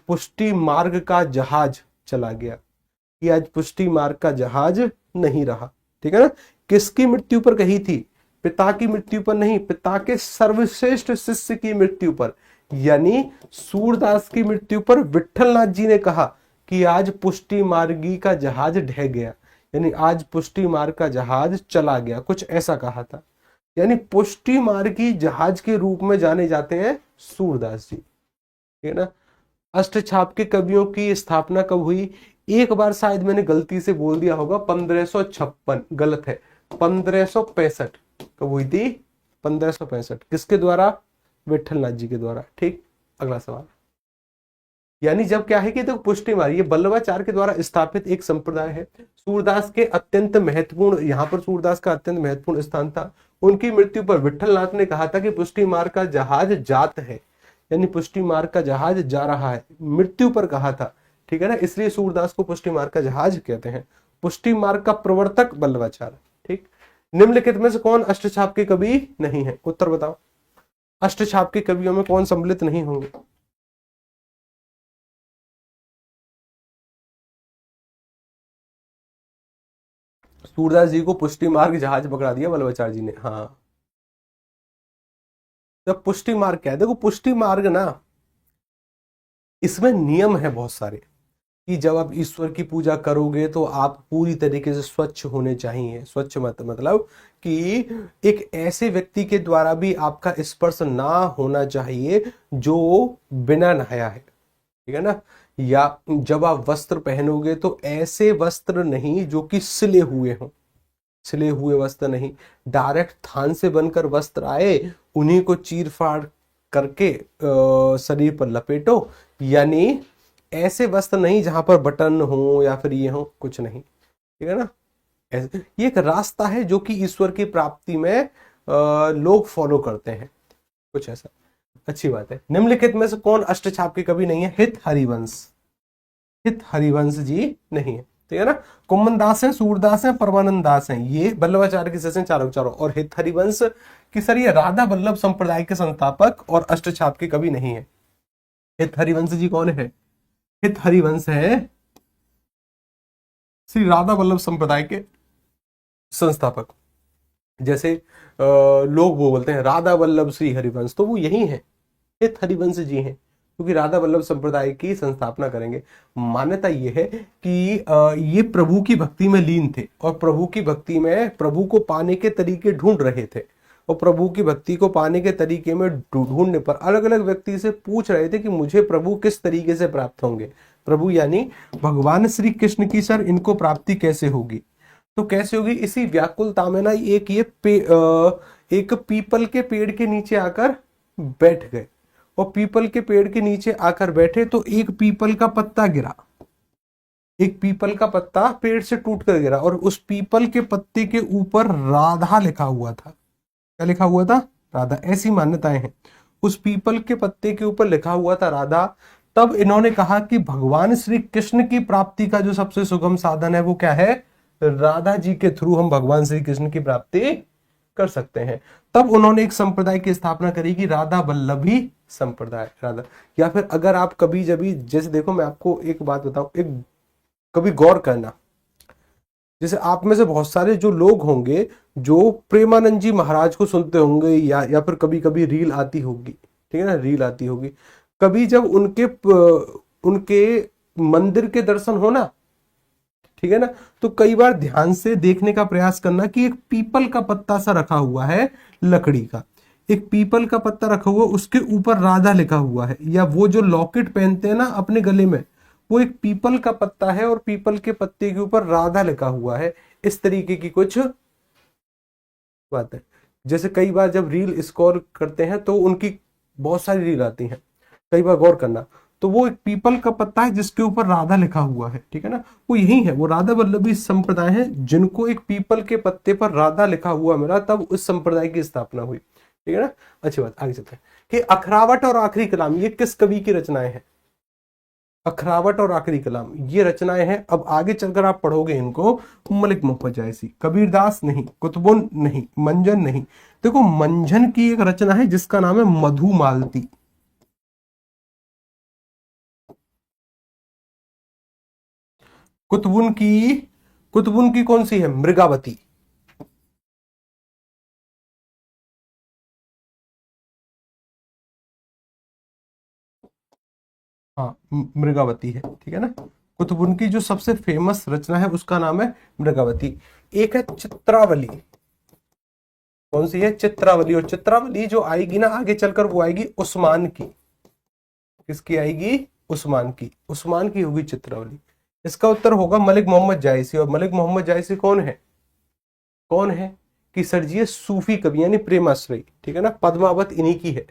पुष्टि मार्ग का जहाज चला गया, कि आज पुष्टि मार्ग का जहाज नहीं रहा, ठीक है ना। किसकी मृत्यु पर कही थी? पिता की मृत्यु पर नहीं, पिता के सर्वश्रेष्ठ शिष्य की मृत्यु पर, यानी सूरदास की मृत्यु पर विठलनाथ जी ने कहा कि आज पुष्टि मार्गी का जहाज ढह गया, यानी आज पुष्टि मार्ग का जहाज चला गया, कुछ ऐसा कहा था। यानी पुष्टि मार्गी जहाज के रूप में जाने जाते हैं सूरदास जी, ठीक है ना। अष्टछाप के कवियों की स्थापना कब हुई? एक बार शायद मैंने गलती से बोल दिया होगा 1556, गलत है, 1565 कब हुई थी? 1565। किसके द्वारा? विठलनाथ जी के द्वारा, ठीक। अगला सवाल, यानी जब क्या है कि तो पुष्टि मार्ग ये बल्लभाचार्य के द्वारा स्थापित एक संप्रदाय है। सूरदास के अत्यंत महत्वपूर्ण, यहाँ पर सूरदास का अत्यंत महत्वपूर्ण स्थान था। उनकी मृत्यु पर विठलनाथ ने कहा था कि पुष्टि मार्ग का जहाज जात है, यानी पुष्टि मार्ग का जहाज जा रहा है, मृत्यु पर कहा था, ठीक है ना। इसलिए सूरदास को पुष्टि मार्ग का जहाज कहते हैं। पुष्टि मार्ग का प्रवर्तक बल्लभाचार्य, ठीक। निम्नलिखित में से कौन अष्टछाप के कवि नहीं है? उत्तर बताओ, अष्टछाप के कवियों में कौन सम्मिलित नहीं होंगे? सूरदास जी को पुष्टि मार्ग जहाज पकड़ा दिया बल्लभाचार्य जी ने, हाँ। जब पुष्टि मार्ग क्या है, देखो पुष्टि मार्ग ना, इसमें नियम है बहुत सारे। कि जब आप ईश्वर की पूजा करोगे तो आप पूरी तरीके से स्वच्छ होने चाहिए। स्वच्छ मतलब कि एक ऐसे व्यक्ति के द्वारा भी आपका स्पर्श ना होना चाहिए जो बिना नहाया है, ठीक है ना। या जब आप वस्त्र पहनोगे तो ऐसे वस्त्र नहीं जो कि सिले हुए हों, सिले हुए वस्त्र नहीं, डायरेक्ट थान से बनकर वस्त्र आए उन्हीं को चीर फाड़ करके शरीर पर लपेटो। यानी ऐसे वस्त्र नहीं जहां पर बटन हो या फिर ये हो, कुछ नहीं, ठीक है ना। ये एक रास्ता है जो कि ईश्वर की प्राप्ति में लोग फॉलो करते हैं, कुछ ऐसा। अच्छी बात है। निम्नलिखित में से कौन अष्टछाप के कवि नहीं है? हित हरिवंश, हित हरिवंश जी नहीं है, ठीक है ना। कुम्मन दास है, सूरदास है, परमानंद दास हैं, ये वल्लभाचार्य के शिष्य चारों चारों। और हित हरिवंश की सर ये राधा वल्लभ संप्रदाय के संस्थापक और अष्टछाप के कवि नहीं है। हित हरिवंश जी कौन है? हित हरिवंश है श्री राधा वल्लभ संप्रदाय के संस्थापक। जैसे लोग वो बोलते हैं राधा वल्लभ श्री हरिवंश, तो वो यही है, हित हरिवंश जी हैं, क्योंकि राधा वल्लभ संप्रदाय की संस्थापना करेंगे। मान्यता ये है कि ये प्रभु की भक्ति में लीन थे और प्रभु की भक्ति में प्रभु को पाने के तरीके ढूंढ रहे थे, और प्रभु की भक्ति को पाने के तरीके में ढूंढने पर अलग अलग व्यक्ति से पूछ रहे थे कि मुझे प्रभु किस तरीके से प्राप्त होंगे। प्रभु यानी भगवान श्री कृष्ण की सर इनको प्राप्ति कैसे होगी? तो कैसे होगी? इसी व्याकुलता में ना एक पीपल के पेड़ के नीचे आकर बैठ गए, और पीपल के पेड़ के नीचे आकर बैठे तो एक पीपल का पत्ता गिरा, एक पीपल का पत्ता पेड़ से टूट कर गिरा, और उस पीपल के पत्ते के ऊपर राधा लिखा हुआ था। क्या लिखा हुआ था? राधा। ऐसी मान्यताएं हैं। उस पीपल के पत्ते के ऊपर लिखा हुआ था राधा। तब इन्होंने कहा कि भगवान श्री कृष्ण की प्राप्ति का जो सबसे सुगम साधन है वो क्या है? राधा जी के थ्रू हम भगवान श्री कृष्ण की प्राप्ति कर सकते हैं। तब उन्होंने एक संप्रदाय की स्थापना करी कि राधा वल्लभी संप्रदाय। राधा, या फिर अगर आप कभी जब जैसे देखो, मैं आपको एक बात बताऊं, एक कभी गौर करना, जैसे आप में से बहुत सारे जो लोग होंगे जो प्रेमानंद जी महाराज को सुनते होंगे, या फिर कभी कभी रील आती होगी, ठीक है ना, रील आती होगी, कभी जब उनके मंदिर के दर्शन होना, ठीक है ना, तो कई बार ध्यान से देखने का प्रयास करना कि एक पीपल का पत्ता सा रखा हुआ है, लकड़ी का एक पीपल का पत्ता रखा हुआ, उसके ऊपर राधा लिखा हुआ है। या वो जो लॉकेट पहनते हैं ना अपने गले में, वो एक पीपल का पत्ता है और पीपल के पत्ते के ऊपर राधा लिखा हुआ है। इस तरीके की कुछ बात है। जैसे कई बार जब रील स्क्रॉल करते हैं तो उनकी बहुत सारी रील आती हैं, कई बार गौर करना, तो वो एक पीपल का पत्ता है जिसके ऊपर राधा लिखा हुआ है, ठीक है ना। वो यही है, वो राधा वल्लभी संप्रदाय है जिनको एक पीपल के पत्ते पर राधा लिखा हुआ मिला, तब उस संप्रदाय की स्थापना हुई, ठीक है ना। अच्छी बात, आगे चलते हैं कि अखरावट और आखिरी कलाम ये किस कवि की रचनाएं हैं? अखरावट और आखिरी कलाम ये रचनाएं हैं। अब आगे चलकर आप पढ़ोगे इनको, मलिक मोहम्मद जायसी, कबीरदास नहीं, कुतुबुन नहीं, मंजन नहीं। देखो, मंजन की एक रचना है जिसका नाम है मधुमालती। कुतुबुन की कौन सी है? मृगावती। हाँ, मृगावती है, ठीक है ना। कुतुबुन की जो सबसे फेमस रचना है उसका नाम है मृगावती। एक है चित्रावली। कौन सी है? चित्रावली। और चित्रावली जो आएगी ना आगे चलकर, वो आएगी उस्मान की। किसकी आएगी? उस्मान की। उस्मान की होगी चित्रावली। इसका उत्तर होगा मलिक मोहम्मद जायसी। और मलिक मोहम्मद जायसी कौन है? कौन है कि सर जी ये सूफी कवि यानी प्रेमाश्रयी, ठीक है ना। पद्मावत इन्हीं की है,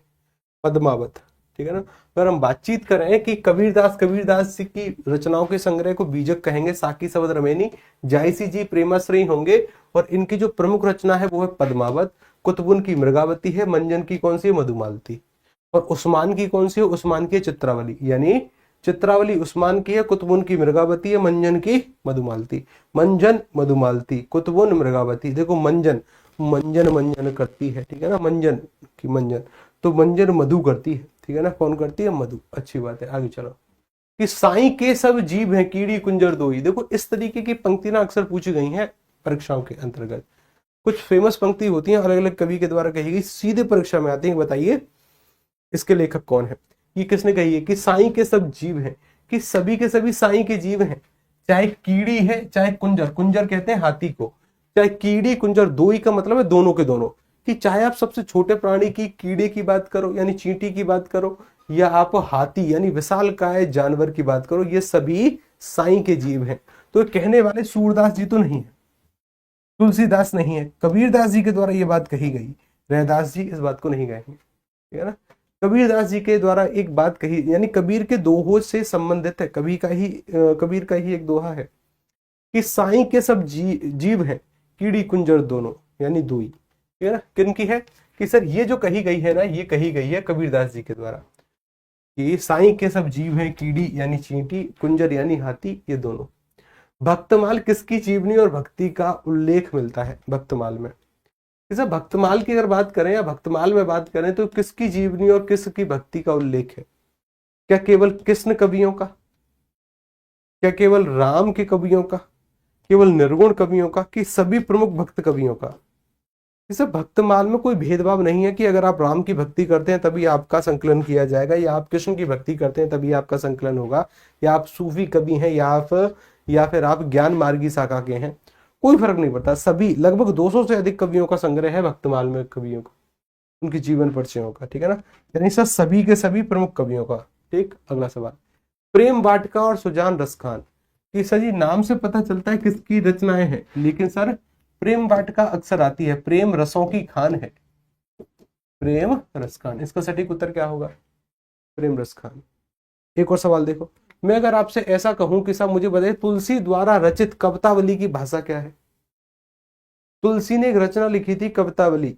पद्मावत, ठीक है ना। अगर हम बातचीत करें कि कबीरदास जी की रचनाओं के संग्रह को बीजक कहेंगे, साकी शब्द रमेनी, जायसी जी प्रेमाश्रयी होंगे, और इनकी जो प्रमुख रचना है वो है पद्मावत। कुतुबुन की मृगावती है, मंजन की कौन सी है? मधुमालती। और उस्मान की कौन सी है? उस्मान की चित्रावली। यानी चित्रावली उस्मान की है, कुतुबुन की मृगावती है, मंजन की मधुमालती। मंजन मधुमालती, कुतुबुन मृगावती। देखो, मंजन मंजन मंजन करती है, ठीक है ना, मंजन की मंजन, तो मंजन मधु करती है, ठीक है ना। कौन करती है? मधु। अच्छी बात है, आगे चलो कि साईं के सब जीव हैं कीड़ी कुंजर दोई। देखो, इस तरीके की पंक्ति ना अक्सर पूछी गई हैं परीक्षाओं के अंतर्गत। कुछ फेमस पंक्ति होती हैं अलग अलग कवि के द्वारा कही गई, सीधे परीक्षा में आती है। बताइए इसके लेखक कौन है? ये किसने कही है कि साईं के सब जीव हैं कि सभी के सभी साई के जीव हैं, चाहे कीड़ी है चाहे कुंजर, कुंजर कहते हैं हाथी को, चाहे कीड़ी कुंजर, दो ही का मतलब है दोनों के दोनों, कि चाहे आप सबसे छोटे प्राणी की कीड़े की बात करो यानी चींटी की बात करो, या आप हाथी यानी विशालकाय जानवर की बात करो, ये सभी साई के जीव हैं। तो कहने वाले सूरदास जी तो नहीं है, तुलसीदास नहीं है, कबीरदास जी के द्वारा ये बात कही गई, रैदास जी इस बात को नहीं कहेंगे, ठीक है ना। कबीरदास जी के द्वारा एक बात कही, यानी कबीर के दोहों से संबंधित है, कबीर का ही एक दोहा है कि साईं के सब जीव हैं, कीड़ी कुंजर दोनों, यानी दुई, ठीक है ना। किनकी है कि सर ये जो कही गई है ना, ये कही गई है कबीरदास जी के द्वारा कि साईं के सब जीव हैं, कीड़ी यानी चींटी, कुंजर यानी हाथी, ये दोनों। भक्तमाल किसकी जीवनी और भक्ति का उल्लेख मिलता है भक्तमाल में? जैसे भक्तमाल की अगर बात करें या भक्तमाल में बात करें तो किसकी जीवनी और किसकी भक्ति का उल्लेख है? क्या केवल कृष्ण कवियों का, क्या केवल राम के कवियों का, केवल निर्गुण कवियों का, कि सभी प्रमुख भक्त कवियों का? इसे भक्तमाल में कोई भेदभाव नहीं है कि अगर आप राम की भक्ति करते हैं तभी आपका संकलन किया जाएगा, या आप कृष्ण की भक्ति करते हैं तभी आपका संकलन होगा, या आप सूफी कवि हैं या फिर आप ज्ञान मार्गी शाखा के हैं, कोई फर्क नहीं पड़ता। सभी लगभग 200 से अधिक कवियों का संग्रह है भक्तमाल में, कवियों का, उनकी जीवन परिचयों का, ठीक है ना। यानी सर सभी के सभी प्रमुख कवियों का। ठीक, अगला सवाल, प्रेम वाटिका और सुजान रसखान, कि सर जी नाम से पता चलता है किसकी रचनाएं हैं, लेकिन सर प्रेम वाटिका अक्सर आती है, प्रेम रसों की खान है, प्रेम रस खान, इसका सटीक उत्तर क्या होगा? प्रेम रस खान। एक और सवाल देखो, मैं अगर आपसे ऐसा कहूं कि साहब मुझे बताइए तुलसी द्वारा रचित कवितावली की भाषा क्या है? तुलसी ने एक रचना लिखी थी कवितावली,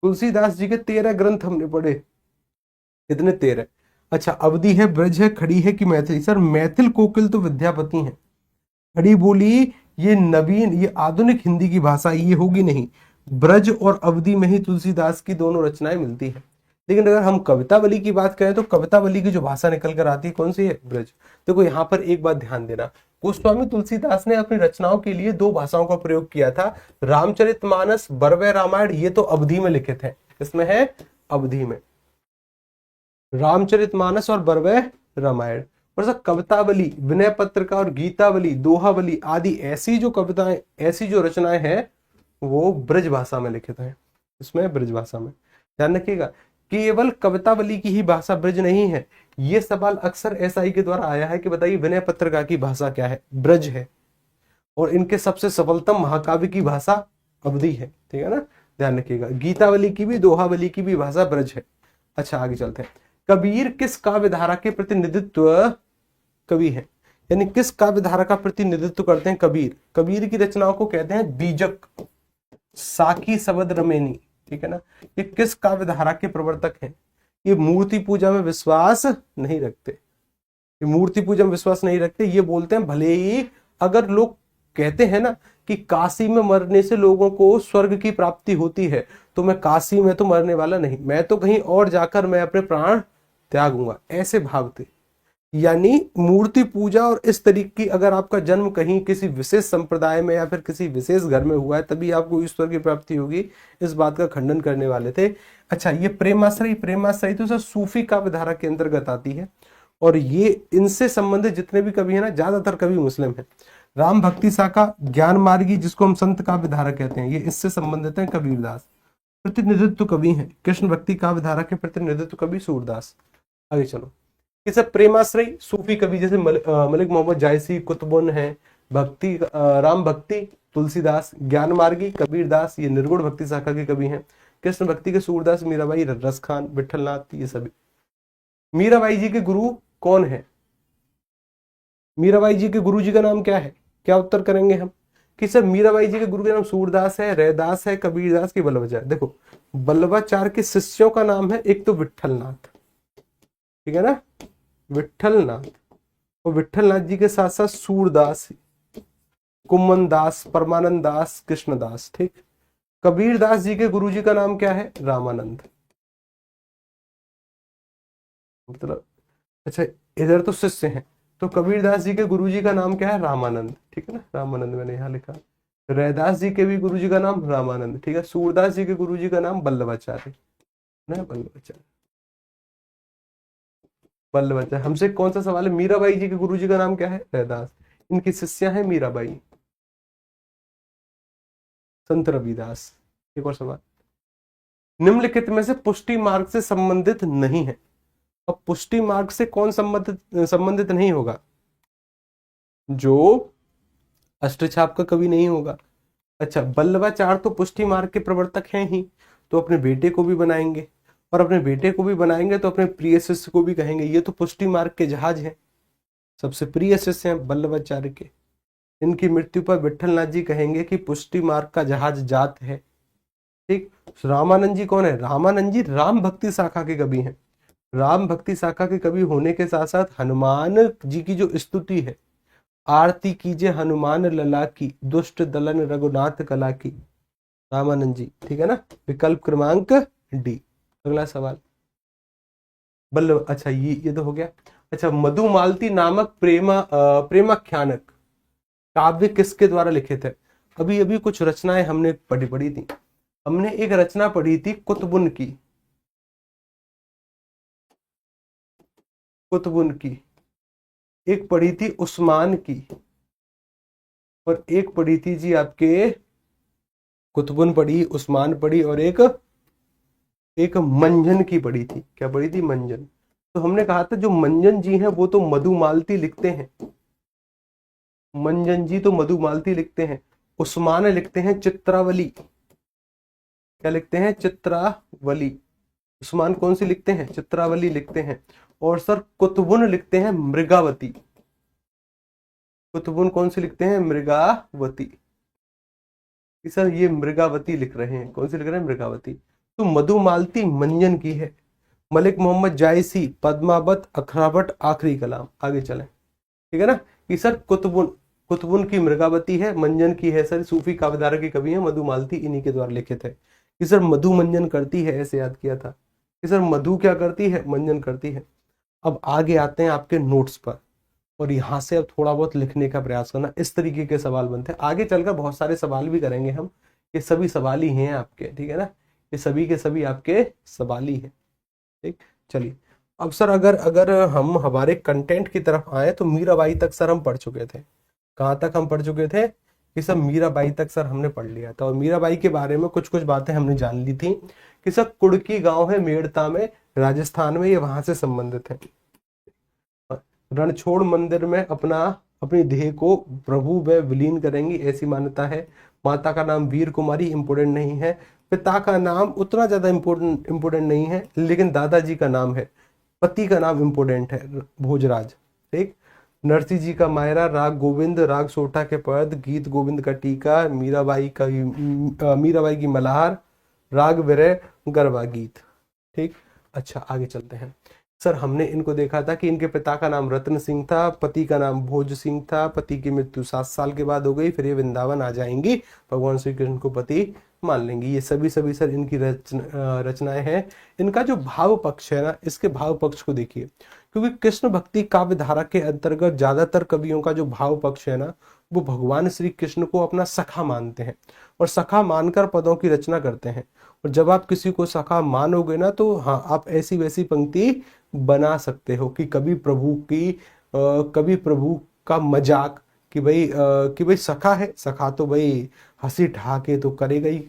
तुलसीदास जी के 13 ग्रंथ हमने पढ़े, कितने? 13। अच्छा, अवधि है, ब्रज है, खड़ी है कि मैथिली? सर मैथिल कोकिल तो विद्यापति हैं, खड़ी बोली ये नवीन, ये आधुनिक हिंदी की भाषा ये होगी नहीं, ब्रज और अवधि में ही तुलसीदास की दोनों रचनाएं मिलती है। लेकिन अगर हम कवितावली की बात करें तो कवितावली की जो भाषा निकल कर आती है कौन सी है? ब्रज। देखो यहाँ पर एक बात ध्यान देना, गोस्वामी तुलसीदास ने अपनी रचनाओं के लिए 2 भाषाओं का प्रयोग किया था, रामचरितमानस, बरवै रामायण, ये तो अवधि में लिखित है, इसमें है अवधि में, रामचरितमानस और बरवै रामायण। और सर कवितावली, विनय पत्रिका और गीतावली, दोहावली आदि ऐसी जो कविताएं, ऐसी जो रचनाएं हैं वो ब्रज भाषा में लिखित है, इसमें ब्रज भाषा में। ध्यान रखिएगा, केवल कवितावली की ही भाषा ब्रज नहीं है। ये सवाल अक्सर एसआई के द्वारा आया है कि बताइए विनय पत्रिका की भाषा क्या है? ब्रज है, और इनके सबसे सफलतम महाकाव्य की भाषा अवधि है, ठीक है ना। ध्यान रखिएगा, गीतावली की भी दोहावली की भी भाषा ब्रज है। अच्छा आगे चलते हैं, कबीर किस काव्य धारा के प्रतिनिधित्व कवि है, यानी किस काव्य धारा का प्रतिनिधित्व करते हैं कबीर? कबीर की रचनाओं को कहते हैं बीजक, साखी, शबद, रमेनी, ठीक है ना। ये किस काव्य धारा के प्रवर्तक हैं? ये मूर्ति पूजा में विश्वास नहीं रखते, ये मूर्ति पूजा में विश्वास नहीं रखते, ये बोलते हैं भले ही अगर लोग कहते हैं ना कि काशी में मरने से लोगों को स्वर्ग की प्राप्ति होती है, तो मैं काशी में तो मरने वाला नहीं, मैं तो कहीं और जाकर मैं अपने प्राण त्यागूंगा, ऐसे भाव थे। यानी मूर्ति पूजा और इस तरीके की, अगर आपका जन्म कहीं किसी विशेष संप्रदाय में या फिर किसी विशेष घर में हुआ है तभी आपको ईश्वर की प्राप्ति होगी, इस बात का खंडन करने वाले थे। अच्छा, ये प्रेमाश्रयी, प्रेमाश्रयी तो सर सूफी काव्य धारा के अंतर्गत आती है, और ये इनसे संबंधित जितने भी कवि है ना, ज्यादातर कवि मुस्लिम है। राम भक्ति शाखा, ज्ञान मार्गी जिसको हम संत काव्य धारा कहते हैं, ये इससे संबंधित है कबीरदास। प्रतिनिधित्व कवि है कृष्ण भक्ति काव्य धारा के प्रतिनिधित्व कवि सूरदास। आगे चलो, ये सब प्रेमाश्रयी सूफी कवि जैसे मलिक मोहम्मद जायसी, कुतुबुन है, भक्ति राम भक्ति तुलसीदास, ज्ञान मार्गी कबीरदास, ये निर्गुण भक्ति शाखा के कवि हैं। कृष्ण भक्ति के सूरदास, मीराबाई, रस खान, विठलनाथ, ये सभी। मीराबाई जी के गुरु कौन है? मीराबाई जी के गुरु जी का नाम क्या है? क्या उत्तर करेंगे हम कि सर मीराबाई जी के गुरु का नाम सूरदास है, रैदास है, कबीरदास की बल्लभाचार्य। देखो बल्लभाचार्य के शिष्यों का नाम है एक तो विठलनाथ, ठीक है ना, विठलनाथ, और विठलनाथ जी के साथ साथ सूरदास, कुम्मन दास, परमानंद दास, कृष्णदास, ठीक। कबीरदास जी के गुरुजी का नाम क्या है? रामानंद, मतलब अच्छा इधर तो शिष्य हैं, तो कबीरदास जी के गुरुजी का नाम क्या है? रामानंद, ठीक है ना, रामानंद मैंने यहाँ लिखा। रैदास जी के भी गुरुजी का नाम रामानंद, ठीक है। सूरदास जी के गुरुजी का नाम बल्लभाचार्य, ना, बल्लभाचार्य। बल्लभ। हमसे कौन सा सवाल है? मीराबाई जी के गुरुजी का नाम क्या है? रैदास। इनकी शिष्या है मीराबाई, संत रविदास। एक और सवाल, निम्नलिखित में से पुष्टि मार्ग से संबंधित नहीं है। अब पुष्टि मार्ग से कौन संबंधित संबंधित नहीं होगा? जो अष्टछाप का कवि नहीं होगा। अच्छा, बल्लभाचार्य तो पुष्टि मार्ग के प्रवर्तक हैं ही, तो अपने बेटे को भी बनाएंगे, और अपने बेटे को भी बनाएंगे तो अपने प्रिय शिष्य को भी कहेंगे ये तो पुष्टि मार्ग के जहाज हैं, सबसे प्रिय शिष्य हैं बल्लभाचार्य के। इनकी मृत्यु पर विठलनाथ जी कहेंगे कि पुष्टि मार्ग का जहाज जात है। ठीक। रामानंद जी कौन है? रामानंद जी राम भक्ति शाखा के कवि हैं। राम भक्ति शाखा के कवि होने के साथ साथ हनुमान जी की जो स्तुति है, आरती कीजिए हनुमान लला की, दुष्ट दलन रघुनाथ कला की, रामानंद जी। ठीक है ना, विकल्प क्रमांक डी। अगला सवाल, बल्लभ। अच्छा, ये तो हो गया। अच्छा, मधुमालती नामक प्रेमाख्यानक काव्य किसके द्वारा लिखित है? अभी अभी कुछ रचनाएं हमने पढ़ी थी। हमने एक रचना पढ़ी थी कुतुबुन की, कुतुबुन की, एक पढ़ी थी उस्मान की, और एक पढ़ी थी जी आपके, कुतुबुन पढ़ी, उस्मान पढ़ी, और एक मंजन की पढ़ी थी। क्या पढ़ी थी? मंजन। तो हमने कहा था जो मंजन जी हैं वो तो मधुमालती लिखते हैं, मंजन जी तो मधुमालती लिखते हैं। उस्मान लिखते हैं चित्रावली। क्या लिखते हैं? चित्रावली। उस्मान कौन सी लिखते हैं? चित्रावली लिखते हैं। और सर कुतुबुन लिखते हैं मृगावती। कुतुबुन कौन सी लिखते हैं? मृगावती। सर ये मृगावती लिख रहे हैं। कौन सी लिख रहे हैं? मृगावती। तो मधुमालती मंजन की है। मलिक मोहम्मद जायसी, पद्मावत, अखरावट, आखिरी कलाम। आगे चलें। ठीक है ना, कि सर कुतुबुन, कुतुबुन की मृगावती है, मंजन की है सर सूफी काव्यधारा के कवि हैं मधुमालती, इन्हीं के द्वारा लिखित है। कि सर मधु मंजन करती है, ऐसे याद किया था कि सर मधु क्या करती है? मंजन करती है। अब आगे आते हैं आपके नोट्स पर, और यहाँ से अब थोड़ा बहुत लिखने का प्रयास करना। इस तरीके के सवाल बनते हैं। आगे चलकर बहुत सारे सवाल भी करेंगे हम, ये सभी सवाल ही हैं आपके। ठीक है ना, ये सभी के सभी आपके सवाल ही हैं। ठीक, चलिए। अब सर अगर अगर हम हमारे कंटेंट की तरफ आए तो मीराबाई तक सर हम पढ़ चुके थे। कहाँ तक हम पढ़ चुके थे? कि सब मीराबाई तक सर हमने पढ़ लिया था, और मीराबाई के बारे में कुछ कुछ बातें हमने जान ली थी कि सर कुड़की गांव है मेड़ता में, राजस्थान में, ये वहां से संबंधित है। रणछोड़ मंदिर में अपनी देह को प्रभु में विलीन करेंगी, ऐसी मान्यता है। माता का नाम वीर कुमारी, इंपोर्टेंट नहीं है। पिता का नाम उतना ज्यादा इंपोर्टेंट नहीं है, लेकिन दादाजी का नाम है। पति का नाम इंपोर्टेंट है, भोजराज। ठीक। नरसिंह जी का मायरा, राग गोविंद, राग सोठा के पद, गीत गोविंद का टीका, मीराबाई की मल्हार, राग विरह, गरबा गीत। ठीक। अच्छा, आगे चलते हैं। सर हमने इनको देखा था कि इनके पिता का नाम रत्न सिंह था, पति का नाम भोज सिंह था, पति की मृत्यु 7 साल के बाद हो गई, फिर ये वृंदावन आ जाएंगी, भगवान श्री कृष्ण को पति मान लेंगी। ये सभी सभी सर इनकी रचनाएं हैं। इनका जो भाव पक्ष है ना, इसके भाव पक्ष को देखिए, क्योंकि कृष्ण भक्ति काव्य धारा के अंतर्गत ज्यादातर कवियों का जो भाव पक्ष है ना, वो भगवान श्री कृष्ण को अपना सखा मानते हैं, और सखा मानकर पदों की रचना करते हैं। और जब आप किसी को सखा मानोगे ना, तो हाँ, आप ऐसी वैसी पंक्ति बना सकते हो कि कभी प्रभु का मजाक, कि भाई सखा है, सखा तो भाई हंसी ठहाके तो करेगा ही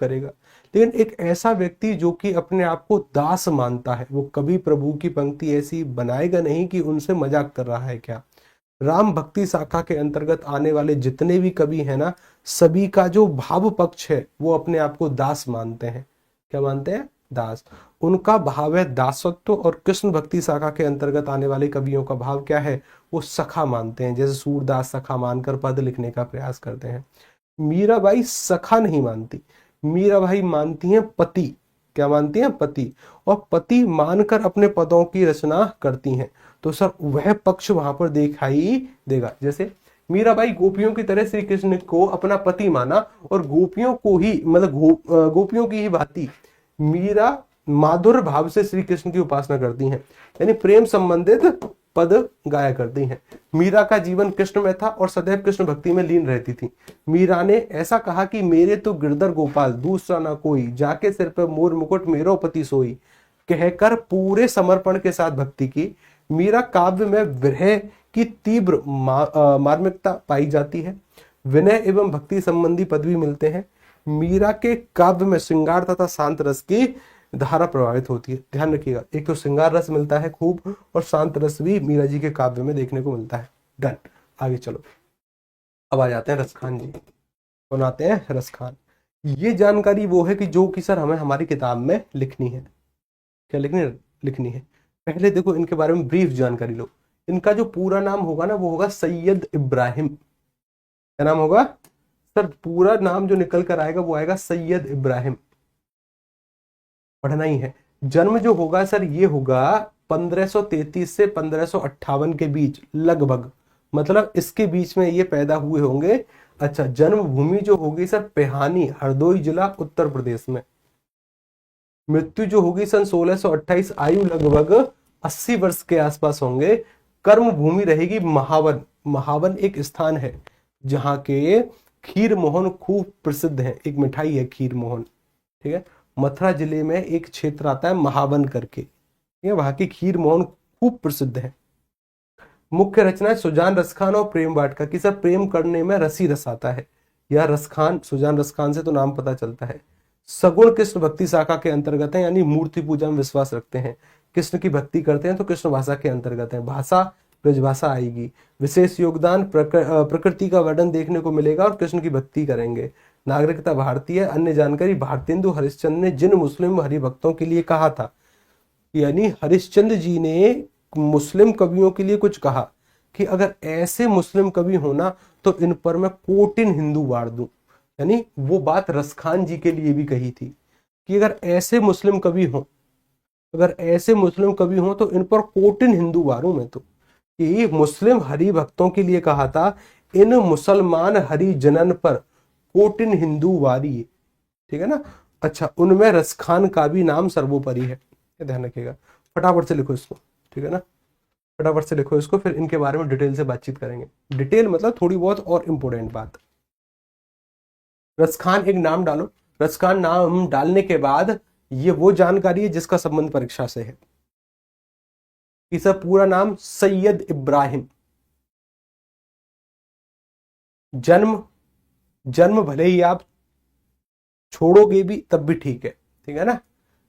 करेगा। लेकिन एक ऐसा व्यक्ति जो कि अपने आप को दास मानता है, वो कभी प्रभु की पंक्ति ऐसी बनाएगा नहीं कि उनसे मजाक कर रहा है। क्या राम भक्ति शाखा के अंतर्गत आने वाले जितने भी कवि हैं ना, सभी का जो भाव पक्ष है वो अपने आप को दास मानते हैं। क्या मानते हैं? दास। उनका भाव है दासत्व, और कृष्ण भक्ति शाखा के अंतर्गत आने वाले कवियों का भाव क्या है? वो सखा मानते हैं, जैसे सूरदास सखा मानकर पद लिखने का प्रयास करते हैं। मीराबाई सखा नहीं मानती, मीराबाई मानती हैं पति। क्या मानती हैं? पति। और पति मानकर अपने पदों की रचना करती हैं। तो सर वह पक्ष वहां पर दिखाई देगा। जैसे मीराबाई गोपियों की तरह श्री कृष्ण को अपना पति माना, और गोपियों को ही मतलब गोपियों की ही भांति मीरा माधुर भाव से श्री कृष्ण की उपासना करती हैं, यानी प्रेम संबंधित पद गाया करती हैं। मीरा का जीवन कृष्ण में था और सदैव कृष्ण भक्ति में लीन रहती थी। मीरा ने ऐसा कहा कि मेरे तो गिरधर गोपाल दूसरा ना कोई, जाके सिर पर मोर मुकुट मेरो पति सोई, कहकर पूरे समर्पण के साथ भक्ति की। मीरा काव्य में विरह की तीव्र मार्मिकता पाई जाती है। विनय एवं भक्ति संबंधी पद भी मिलते हैं। मीरा के काव्य में श्रृंगार तथा शांत रस की धारा प्रभावित होती है। ध्यान रखिएगा, एक तो श्रृंगार रस मिलता है खूब और शांत रस भी मीरा जी के काव्य में देखने को मिलता है। डन, आगे चलो। अब आ जाते हैं रसखान जी। कौन आते हैं? रसखान। ये जानकारी वो है कि जो कि सर हमें हमारी किताब में लिखनी है। क्या लिखनी है? पहले देखो इनके बारे में ब्रीफ जानकारी लो। इनका जो पूरा नाम होगा ना वो होगा सैयद इब्राहिम। क्या नाम होगा सर? पूरा नाम जो निकल कर आएगा वो आएगा सैयद इब्राहिम। पढ़ना ही है। जन्म जो होगा सर ये होगा 1533 से 1558 के बीच लगभग, मतलब इसके बीच में ये पैदा हुए होंगे। अच्छा, जन्मभूमि जो होगी सर पेहानी, हरदोई जिला, उत्तर प्रदेश में। मृत्यु जो होगी सन 1628, आयु लगभग 80 वर्ष के आसपास होंगे। कर्म भूमि रहेगी महावन। महावन एक स्थान है जहाँ के खीर मोहन खूब प्रसिद्ध है। एक मिठाई है खीर मोहन, ठीक है। मथुरा जिले में एक क्षेत्र आता है महावन करके, ठीक है, वहां की खीर मोहन खूब प्रसिद्ध है। मुख्य रचना है सुजान रसखान और प्रेम वाटिका की। सब प्रेम करने में रसी रस आता है। यह रसखान, सुजान रसखान से तो नाम पता चलता है। सगुण कृष्ण भक्ति शाखा के अंतर्गत है, यानी मूर्ति पूजा में विश्वास रखते हैं, कृष्ण की भक्ति करते हैं तो कृष्ण भाषा के अंतर्गत है। भाषा ब्रजभाषा आएगी। विशेष योगदान प्रकृति का वर्णन देखने को मिलेगा और कृष्ण की भक्ति करेंगे। नागरिकता भारतीय। अन्य जानकारी, भारतेंदु हरिश्चंद्र ने जिन मुस्लिम हरिभक्तों के लिए कहा था, यानी हरिश्चंद्र जी ने मुस्लिम कवियों के लिए कुछ कहा कि अगर ऐसे मुस्लिम कवि होना तो इन पर मैं कोटिन हिंदू वार दूं। यानी वो बात रसखान जी के लिए भी कही थी कि अगर ऐसे मुस्लिम कवि हों, अगर ऐसे मुस्लिम कवि हों तो इन पर कोटिन हिंदू वारूं मैं तो। कि मुस्लिम हरि भक्तों के लिए कहा था, इन मुसलमान हरि जनन पर कोटिन हिंदू वारी, ठीक है ना। अच्छा, उनमें रसखान का भी नाम सर्वोपरि है, ध्यान रखिएगा। फटाफट से लिखो इसको, ठीक है ना। फटाफट से लिखो इसको, फिर इनके बारे में डिटेल से बातचीत करेंगे। डिटेल मतलब थोड़ी बहुत और इंपॉर्टेंट बात। रसखान एक नाम डालो। रसखान नाम डालने के बाद ये वो जानकारी है जिसका संबंध परीक्षा से है। इसका पूरा नाम सैयद इब्राहिम। जन्म, जन्म भले ही आप छोड़ोगे भी तब भी ठीक है ना,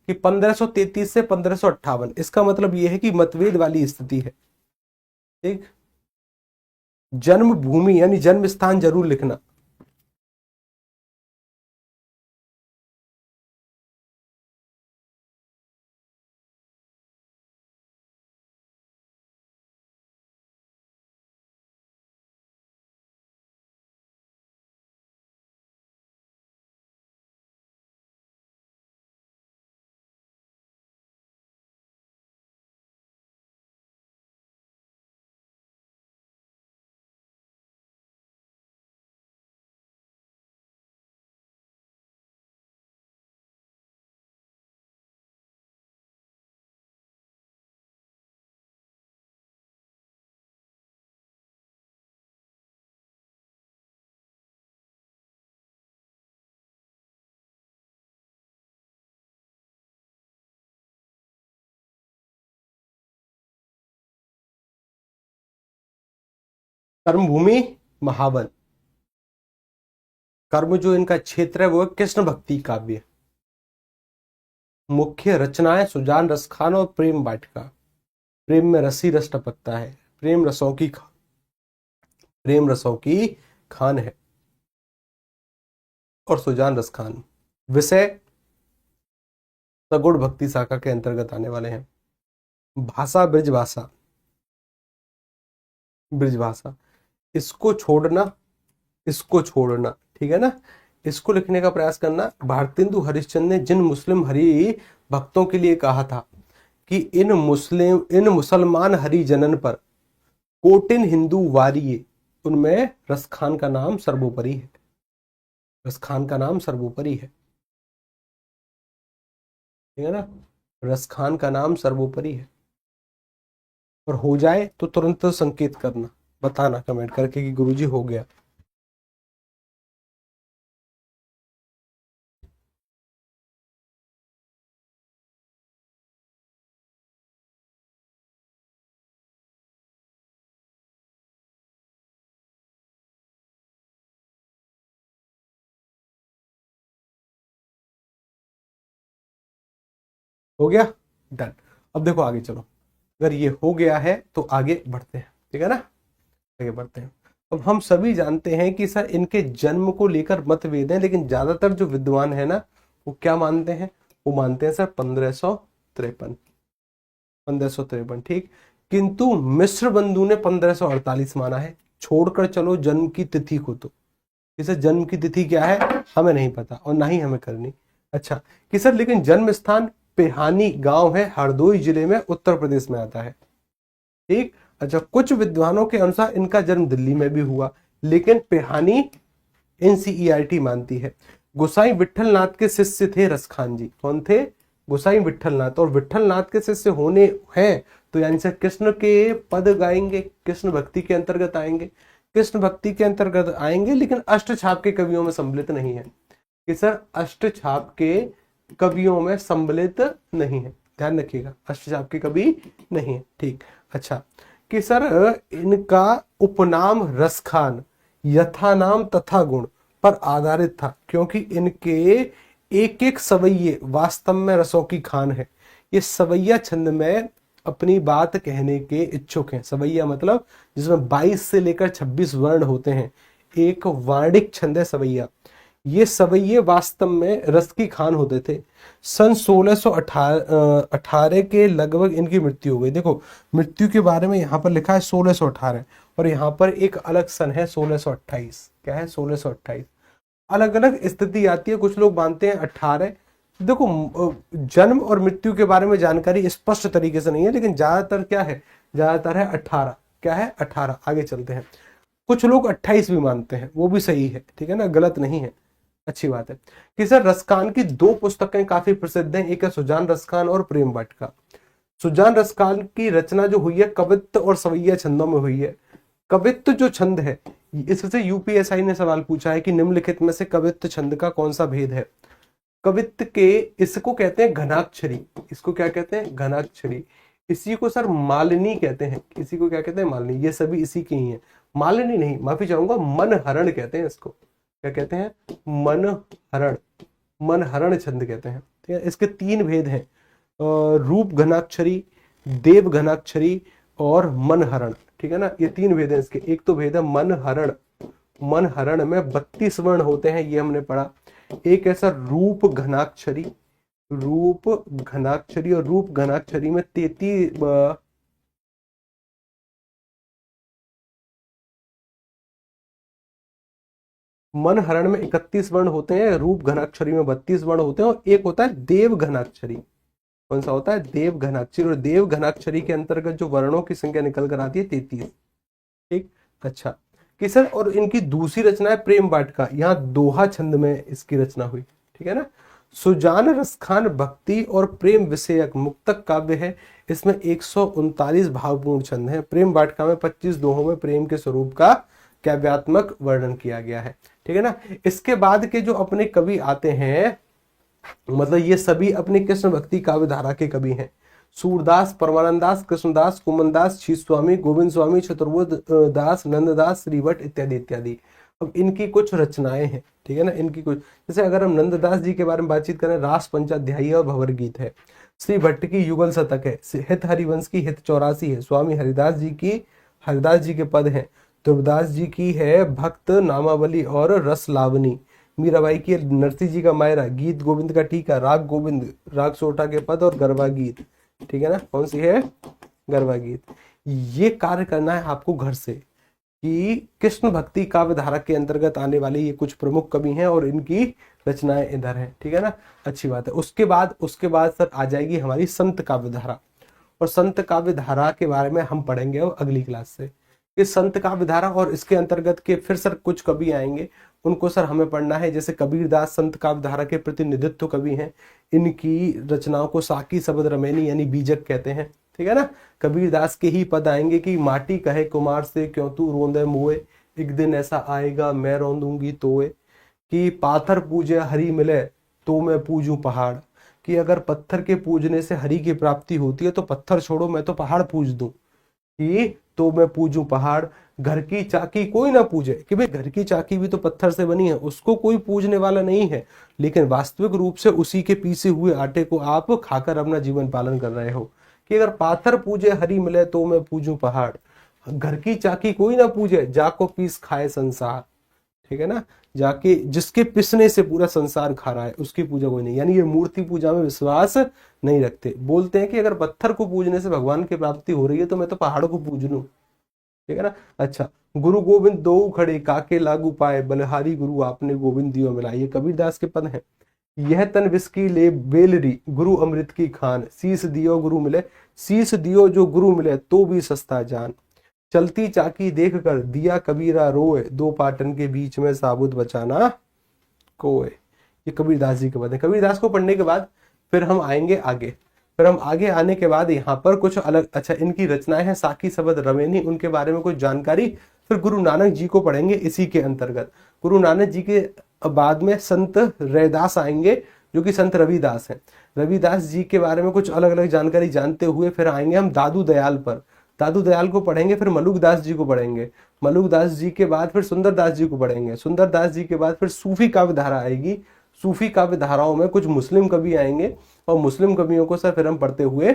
कि 1533 से 1558। इसका मतलब यह है कि मतभेद वाली स्थिति है, ठीक। जन्म भूमि यानी जन्म स्थान जरूर लिखना। कर्मभूमि महावन। कर्म जो इनका क्षेत्र है वो है कृष्ण भक्ति काव्य। मुख्य रचनाएं सुजान रसखान और प्रेम वाटिका। प्रेम में रसी रस टपकता है। प्रेम रसों की खान है। और सुजान रस खान। विषय सगुण भक्ति शाखा के अंतर्गत आने वाले हैं। भाषा ब्रजभाषा। ब्रजभाषा, इसको छोड़ना, इसको छोड़ना, ठीक है ना। इसको लिखने का प्रयास करना। भारतेंदु हरिश्चंद्र ने जिन मुस्लिम हरि भक्तों के लिए कहा था कि इन मुसलमान हरि जनन पर कोटिन हिंदू वारिये, उनमें रसखान का नाम सर्वोपरि है। रसखान का नाम सर्वोपरि है, ठीक है ना। रसखान का नाम सर्वोपरि है। और हो जाए तो तुरंत संकेत करना, बताना कमेंट करके कि गुरुजी हो गया। हो गया, डन। अब देखो आगे चलो, अगर ये हो गया है तो आगे बढ़ते हैं, ठीक है ना, आगे बढ़ते हैं। अब हम सभी जानते हैं कि सर इनके जन्म को लेकर मतभेद है, लेकिन ज्यादातर जो विद्वान है ना वो क्या मानते हैं, वो मानते हैं सर 1553, 1553, ठीक। किंतु मिश्र बंधु ने 1548 माना है। छोड़कर चलो जन्म की तिथि को, तो इसे जन्म की तिथि क्या है हमें नहीं पता और ना ही हमें करनी। अच्छा कि सर लेकिन जन्म स्थान पेहानी गांव है, हरदोई जिले में, उत्तर प्रदेश में आता है, ठीक। अच्छा कुछ विद्वानों के अनुसार इनका जन्म दिल्ली में भी हुआ, लेकिन पेहानी एनसीईआरटी मानती है। गोसाई विठलनाथ के शिष्य थे रसखान जी। कौन थे, गोसाई विठलनाथ। और विठलनाथ के शिष्य होने हैं तो यानी से कृष्ण के पद गाएंगे, कृष्ण भक्ति के अंतर्गत आएंगे, कृष्ण भक्ति के अंतर्गत आएंगे, लेकिन अष्टछाप के कवियों में सम्मिलित नहीं है कि सर अष्टछाप के कवियों में सम्मिलित नहीं है, ध्यान रखिएगा, अष्टछाप के कवि नहीं है, ठीक। अच्छा कि सर इनका उपनाम रसखान यथा नाम तथा गुण पर आधारित था, क्योंकि इनके एक एक सवैये वास्तव में रसों की खान है। ये सवैया छंद में अपनी बात कहने के इच्छुक हैं। सवैया मतलब जिसमें 22 से लेकर 26 वर्ण होते हैं, एक वार्णिक छंद है सवैया। ये सवैये वास्तव में रस की खान होते थे। सन 1618 के लगभग इनकी मृत्यु हो गई। देखो मृत्यु के बारे में यहाँ पर लिखा है 1618 और यहाँ पर एक अलग सन है 1628। क्या है 1628, अलग अलग स्थिति आती है। कुछ लोग मानते हैं 18। देखो जन्म और मृत्यु के बारे में जानकारी स्पष्ट तरीके से नहीं है, लेकिन ज्यादातर क्या है, ज्यादातर है 18। क्या है 18, आगे चलते हैं। कुछ लोग 28 भी मानते हैं, वो भी सही है, ठीक है ना, गलत नहीं है, अच्छी बात है। कि सर रसखान की दो पुस्तकें काफी प्रसिद्ध हैं, एक है सुजान रसखान और प्रेम वाटिका। सुजान रसखान की रचना जो हुई है कवित्त और सवैया छंदों में हुई है। कवित्त जो छंद है, इससे यूपीएसआई ने सवाल पूछा है कि निम्नलिखित में से कवित्त छंद का कौन सा भेद है। कवित्त के, इसको कहते हैं घनाक्षरी, इसको क्या कहते हैं घनाक्षरी। इसी को सर मालिनी कहते हैं, इसी को क्या कहते हैं मालिनी, ये सभी इसी के ही हैं। मालिनी नहीं, माफी चाहूंगा, मन हरण कहते हैं इसको। क्या कहते हैं, मन हरण, मन हरण छंद कहते हैं, ठीक है। इसके तीन भेद हैं, रूप घनाक्षरी, देव घनाक्षरी और मन हरण, ठीक है ना, ये तीन भेद हैं इसके। एक तो भेद है मन हरण, मन हरण में 32 वर्ण होते हैं, ये हमने पढ़ा। एक ऐसा रूप घनाक्षरी, रूप घनाक्षरी, और रूप घनाक्षरी में 33 मन हरण में 31 वर्ण होते हैं, रूप घनाक्षरी में 32 वर्ण होते हैं, और एक होता है देव घनाक्षरी। कौन सा होता है, देव घनाक्षरी। और देव घनाक्षरी के अंतर्गत जो वर्णों की संख्या निकल कर आती है 33, ठीक। अच्छा कि सर और इनकी दूसरी रचना है प्रेम वाटिका, यहाँ दोहा छंद में इसकी रचना हुई, ठीक है ना। सुजान रसखान भक्ति और प्रेम विषयक मुक्तक काव्य है, इसमें 139 भावपूर्ण छंद हैं। प्रेम वाटिका में 25 दोहों में प्रेम के स्वरूप का काव्यात्मक वर्णन किया गया है, ठीक है ना। इसके बाद के जो अपने कवि आते हैं, मतलब ये सभी अपनी कृष्ण भक्ति काव्य धारा के कवि हैं। सूरदास, परमानंद दास, कृष्णदास, कुमनदास, शीश स्वामी, गोविंद स्वामी, चतुर्बुध दास, नंददास, श्रीवट इत्यादि इत्यादि। अब इनकी कुछ रचनाएं हैं, ठीक है ना, इनकी कुछ, जैसे अगर हम नंददास जी के बारे में बातचीत करें, रास पंचाध्यायी और भंवर गीत है। श्री भट्ट की युगल शतक है। हित हरिवंश की हित 84 है। स्वामी हरिदास जी की, हरिदास जी के पद हैं। तुर्बदास जी की है भक्त नामावली और रस लावनी। मीराबाई की नरसिंह जी का मायरा, गीत गोविंद का टीका, राग गोविंद, राग सोटा के पद और गरबा गीत, ठीक है ना, कौन सी है, गरबा गीत। ये कार्य करना है आपको घर से कि कृष्ण भक्ति काव्य धारा के अंतर्गत आने वाले ये कुछ प्रमुख कवि हैं और इनकी रचनाएं इधर हैं, ठीक है ना, अच्छी बात है। उसके बाद सर आ जाएगी हमारी संत काव्य धारा, और संत काव्य धारा के बारे में हम पढ़ेंगे अब अगली क्लास से। इस संत काव्य धारा और इसके अंतर्गत के फिर सर कुछ कवि आएंगे, उनको सर हमें पढ़ना है। जैसे कबीरदास संत काव्य धारा के प्रतिनिधित्व कवि हैं, इनकी रचनाओं को साकी शब्द रमैनी यानी बीजक कहते हैं, ठीक है ना। कबीरदास के ही पद आएंगे कि माटी कहे कुमार से क्यों तू रोंदे मुए, एक दिन ऐसा आएगा मैं रोंदूंगी तोए, कि पाथर पूजे हरि मिले तो मैं पूजूं पहाड़, कि अगर पत्थर के पूजने से हरि की प्राप्ति होती है तो पत्थर छोड़ो मैं तो पहाड़ पूज दूं, कि तो मैं पूजूं पहाड़। घर की चाकी कोई ना पूजे, कि भाई घर की चाकी भी तो पत्थर से बनी है, उसको कोई पूजने वाला नहीं है, लेकिन वास्तविक रूप से उसी के पीसे हुए आटे को आप खाकर अपना जीवन पालन कर रहे हो। कि अगर पाथर पूजे हरी मिले तो मैं पूजूं पहाड़, घर की चाकी कोई ना पूजे जाको पीस खाए संसार, ठीक है ना, जाके जिसके पिसने से पूरा संसार खा रहा है उसकी पूजा कोई नहीं। यानी ये मूर्ति पूजा में विश्वास नहीं रखते, बोलते हैं कि अगर पत्थर को पूजने से भगवान की प्राप्ति हो रही है तो मैं तो पहाड़ को पूज लूं, ठीक है ना। अच्छा, गुरु गोविंद दो खड़े काके लागू पाए, बलहारी गुरु आपने गोविंद दियो मिलाए, ये कबीरदास के पद हैं। यह तन विस्की ले बेलरी गुरु अमृत की खान, शीस दियो गुरु मिले, शीस दियो जो गुरु मिले तो भी सस्ता जान, चलती चाकी देख कर दिया कबीरा रोए, दो पाटन के बीच में साबुत बचाना कोय। ये कबीरदास जी के पद है। कबीरदास को पढ़ने के बाद फिर हम आएंगे आगे, फिर हम आगे आने के बाद यहाँ पर कुछ अलग, अच्छा इनकी रचनाएं हैं साकी शबद रवेनी, उनके बारे में कुछ जानकारी फिर गुरु नानक जी को पढ़ेंगे इसी के अंतर्गत। गुरु नानक जी के बाद में संत रैदास आएंगे जो कि संत रविदास हैं। रविदास जी के बारे में कुछ अलग अलग जानकारी जानते हुए फिर आएंगे हम दादू दयाल पर, दादू दयाल को पढ़ेंगे, फिर मलुकदास जी को पढ़ेंगे, मलुकदास जी के बाद फिर सुंदरदास जी को पढ़ेंगे, सुंदरदास जी के बाद फिर सूफी काव्य धारा आएगी, सूफी काव्य धाराओं में कुछ मुस्लिम कवि आएंगे और मुस्लिम कवियों को सर फिर हम पढ़ते हुए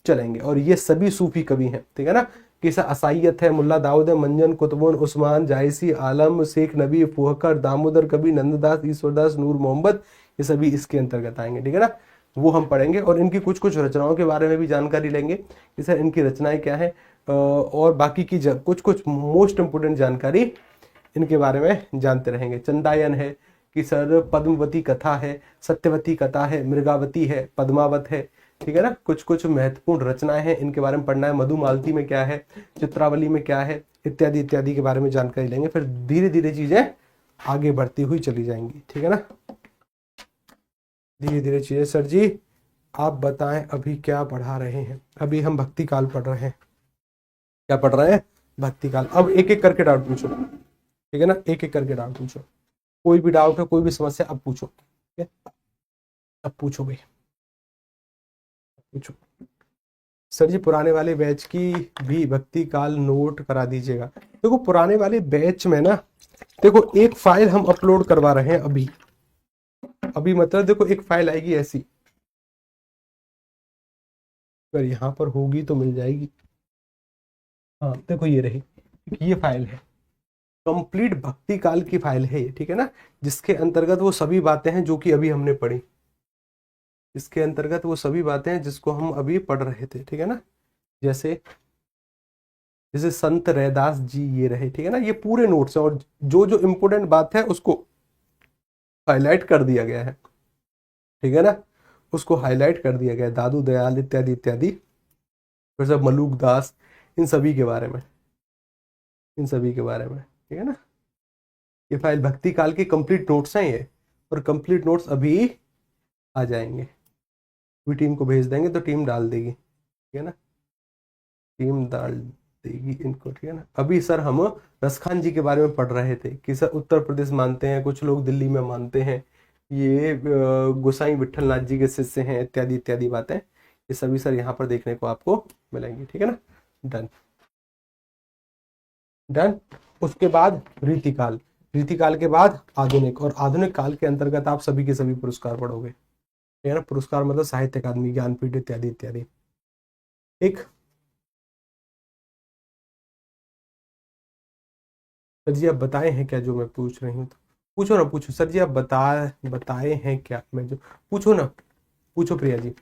चलेंगे, और ये सभी सूफी कवि हैं, ठीक है ना। किसा असाइयत है, मुल्ला दाऊद है, मंजन कुतुबुन उस्मान जायसी आलम शेख नबी फुहकर दामोदर कवि नंददास ईश्वरदास नूर मोहम्मद, ये सभी इसके अंतर्गत आएंगे, ठीक है ना। वो हम पढ़ेंगे और इनकी कुछ कुछ रचनाओं के बारे में भी जानकारी लेंगे कि सर इनकी रचनाएं क्या है, और बाकी की कुछ कुछ मोस्ट इंपोर्टेंट जानकारी इनके बारे में जानते रहेंगे। चंदायन है कि सर पद्मवती कथा है, सत्यवती कथा है, मृगावती है, पद्मावत है, ठीक है ना। कुछ कुछ महत्वपूर्ण रचनाएं हैं इनके बारे में पढ़ना है, मधुमालती में क्या है, चित्रावली में क्या है, इत्यादि इत्यादि के बारे में जानकारी लेंगे। फिर धीरे धीरे चीजें आगे बढ़ती हुई चली जाएंगी, ठीक है ना, धीरे धीरे चीजें। सर जी आप बताएं अभी क्या पढ़ा रहे हैं? अभी हम भक्ति काल पढ़ रहे हैं। क्या पढ़ रहे हैं? भक्ति काल। अब एक एक करके डाउट पूछो, ठीक है ना, एक एक करके डाउट पूछो, कोई भी डाउट है कोई भी समस्या अब पूछो, ठीक है, अब पूछो भाई पूछो। सर जी पुराने वाले बैच की भी भक्ति काल नोट करा दीजिएगा। देखो पुराने वाले बैच में ना, देखो एक फाइल हम अपलोड करवा रहे हैं अभी, अभी मतलब देखो एक फाइल आएगी ऐसी, अगर यहाँ पर होगी तो मिल जाएगी। हाँ देखो ये रही, ये फाइल है, कंप्लीट भक्ति काल की फाइल है ये, ठीक है ना, जिसके अंतर्गत वो सभी बातें हैं जो कि अभी हमने पढ़ी, इसके अंतर्गत वो सभी बातें हैं जिसको हम अभी पढ़ रहे थे, ठीक है ना। जैसे जैसे संत रैदास जी ये रहे, ठीक है ना, ये पूरे नोट्स हैं और जो जो इम्पोर्टेंट बात है उसको हाईलाइट कर दिया गया है, ठीक है ना, उसको हाईलाइट कर दिया गया है, दादू दयाल इत्यादि इत्यादि, फिर सब मलूक दास, इन सभी के बारे में, इन सभी के बारे में, ठीक है ना। ये फाइल भक्ति काल के कंप्लीट नोट्स हैं ये, और कंप्लीट नोट्स अभी आ जाएंगे, भी टीम को भेज देंगे तो टीम डाल देगी, ठीक है ना, टीम डाल देगी इनको, ठीक है ना। अभी सर हम रसखान जी के बारे में पढ़ रहे थे कि सर उत्तर प्रदेश मानते हैं, कुछ लोग दिल्ली में मानते हैं, ये गोसाई विट्ठल नाथ जी के शिष्य हैं, इत्यादि इत्यादि बातें, ये सभी सर यहाँ पर देखने को आपको मिलेंगी, ठीक है ना। Done done. उसके बाद रीतिकाल, रीतिकाल के बाद आधुनिक, और आधुनिक काल के अंतर्गत आप सभी के सभी पुरस्कार पढ़ोगे, ठीक है ना। पुरस्कार मतलब साहित्य अकादमी, ज्ञानपीठ इत्यादि इत्यादि। एक सर जी आप बताए हैं क्या जो मैं पूछ रही हूँ? तो पूछो ना, पूछो सर जी, आप बताए हैं क्या मैं जो, पूछो ना, पूछो प्रिया जी।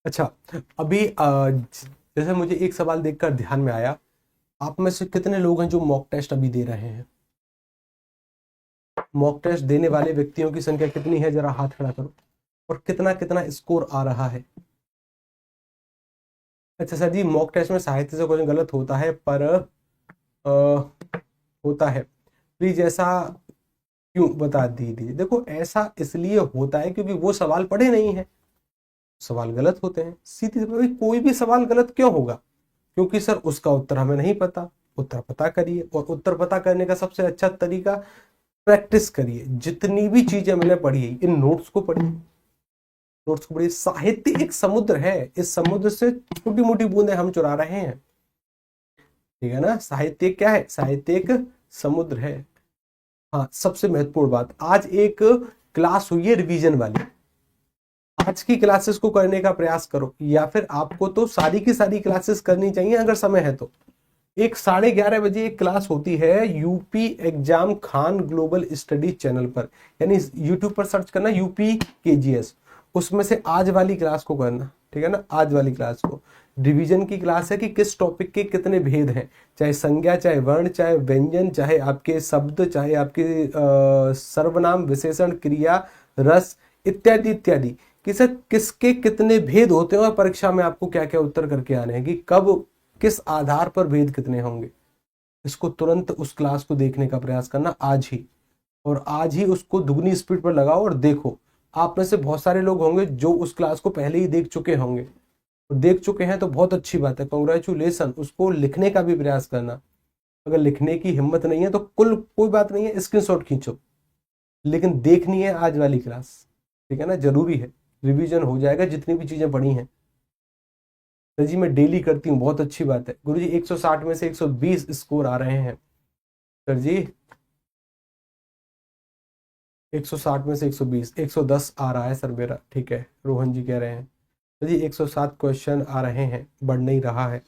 अच्छा, अभी जैसे मुझे एक सवाल देखकर ध्यान में आया, आप में से कितने लोग हैं जो मॉक टेस्ट अभी दे रहे हैं? मॉक टेस्ट देने वाले व्यक्तियों की संख्या कितनी है, जरा हाथ खड़ा करो, और कितना कितना स्कोर आ रहा है? अच्छा सर जी, मॉक टेस्ट में साहित्य से क्वेश्चन गलत होता है, पर होता है, प्लीज ऐसा क्यों बता दीजिए। देखो ऐसा इसलिए होता है क्योंकि वो सवाल पढ़े नहीं है, सवाल गलत होते हैं, सीधी सी बात, कोई भी सवाल गलत क्यों होगा? क्योंकि सर उसका उत्तर हमें नहीं पता। उत्तर पता करिए, और उत्तर पता करने का सबसे अच्छा तरीका प्रैक्टिस करिए, जितनी भी चीजें मैंने पढ़ी है इन नोट्स को पढ़िए, नोट्स को पढ़िए। साहित्य एक समुद्र है, इस समुद्र से छोटी मोटी बूंदें हम चुरा रहे हैं, ठीक है ना। साहित्य क्या है, साहित्य एक समुद्र है। हाँ, सबसे महत्वपूर्ण बात, आज एक क्लास हुई है रिवीजन वाली, आज की क्लासेस को करने का प्रयास करो, या फिर आपको तो सारी की सारी क्लासेस करनी चाहिए अगर समय है तो। एक 11:30 बजे एक क्लास होती है UP exam Khan global studies channel पर, यानी यूट्यूब पर सर्च करना यूपी केजीएस, उसमें से आज वाली क्लास को करना, ठीक है ना। आज वाली क्लास को रिवीजन की क्लास है कि किस टॉपिक के कितने भेद हैं, चाहे संज्ञा, चाहे वर्ण, चाहे व्यंजन, चाहे आपके शब्द, चाहे आपके सर्वनाम, विशेषण, क्रिया, रस इत्यादि इत्यादि, किसके कितने भेद होते हैं और परीक्षा में आपको क्या क्या उत्तर करके आने हैं, कि कब किस आधार पर भेद कितने होंगे। इसको तुरंत उस क्लास को देखने का प्रयास करना आज ही, और आज ही उसको दुगनी स्पीड पर लगाओ और देखो। आप में से बहुत सारे लोग होंगे जो उस क्लास को पहले ही देख चुके होंगे, और देख चुके हैं तो बहुत अच्छी बात है, कॉन्ग्रेचुलेसन। उसको लिखने का भी प्रयास करना, अगर लिखने की हिम्मत नहीं है तो कोई बात नहीं है, स्क्रीनशॉट खींचो, लेकिन देखनी है आज वाली क्लास, ठीक है ना, जरूरी है। रिवीजन हो जाएगा जितनी भी चीजें पढ़ी हैं। सर जी मैं डेली करती हूँ, बहुत अच्छी बात है गुरुजी। 160 में से 120 स्कोर आ रहे हैं सर जी, 160 में से 120, 110 आ रहा है सर मेरा, ठीक है, रोहन जी कह रहे हैं। सर जी 107 क्वेश्चन आ रहे हैं, बढ़ नहीं रहा है।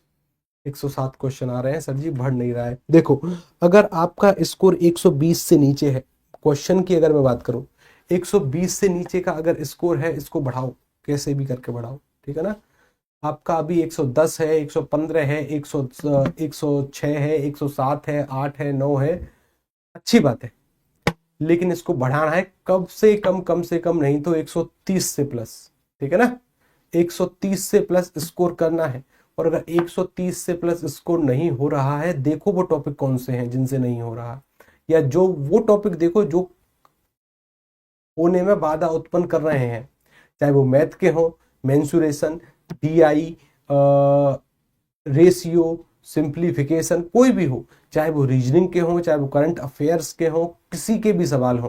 107 क्वेश्चन आ रहे हैं सर जी, बढ़ नहीं रहा है। देखो, अगर आपका स्कोर 120 से नीचे है, क्वेश्चन की अगर मैं बात करूं, 120 से नीचे का अगर स्कोर है, इसको बढ़ाओ, कैसे भी करके बढ़ाओ, ठीक है ना। आपका अभी 110 है, 115 है, 106 है, 107 है, 8 है, 9 है, अच्छी बात है, लेकिन इसको बढ़ाना है कम से कम नहीं तो 130 से प्लस, ठीक है ना। 130 से प्लस स्कोर करना है, और अगर 130 से प्लस स्कोर नहीं हो रहा है, देखो वो टॉपिक कौन से हैं जिनसे नहीं हो रहा, या जो वो टॉपिक देखो जो होने में बाधा उत्पन्न कर रहे हैं, चाहे वो मैथ के हो, मेंसुरेशन, डीआई, रेशियो, सिंप्लीफिकेशन, कोई भी हो, चाहे वो रीजनिंग के हो, चाहे वो करंट अफेयर्स के हो, किसी के भी सवाल हो,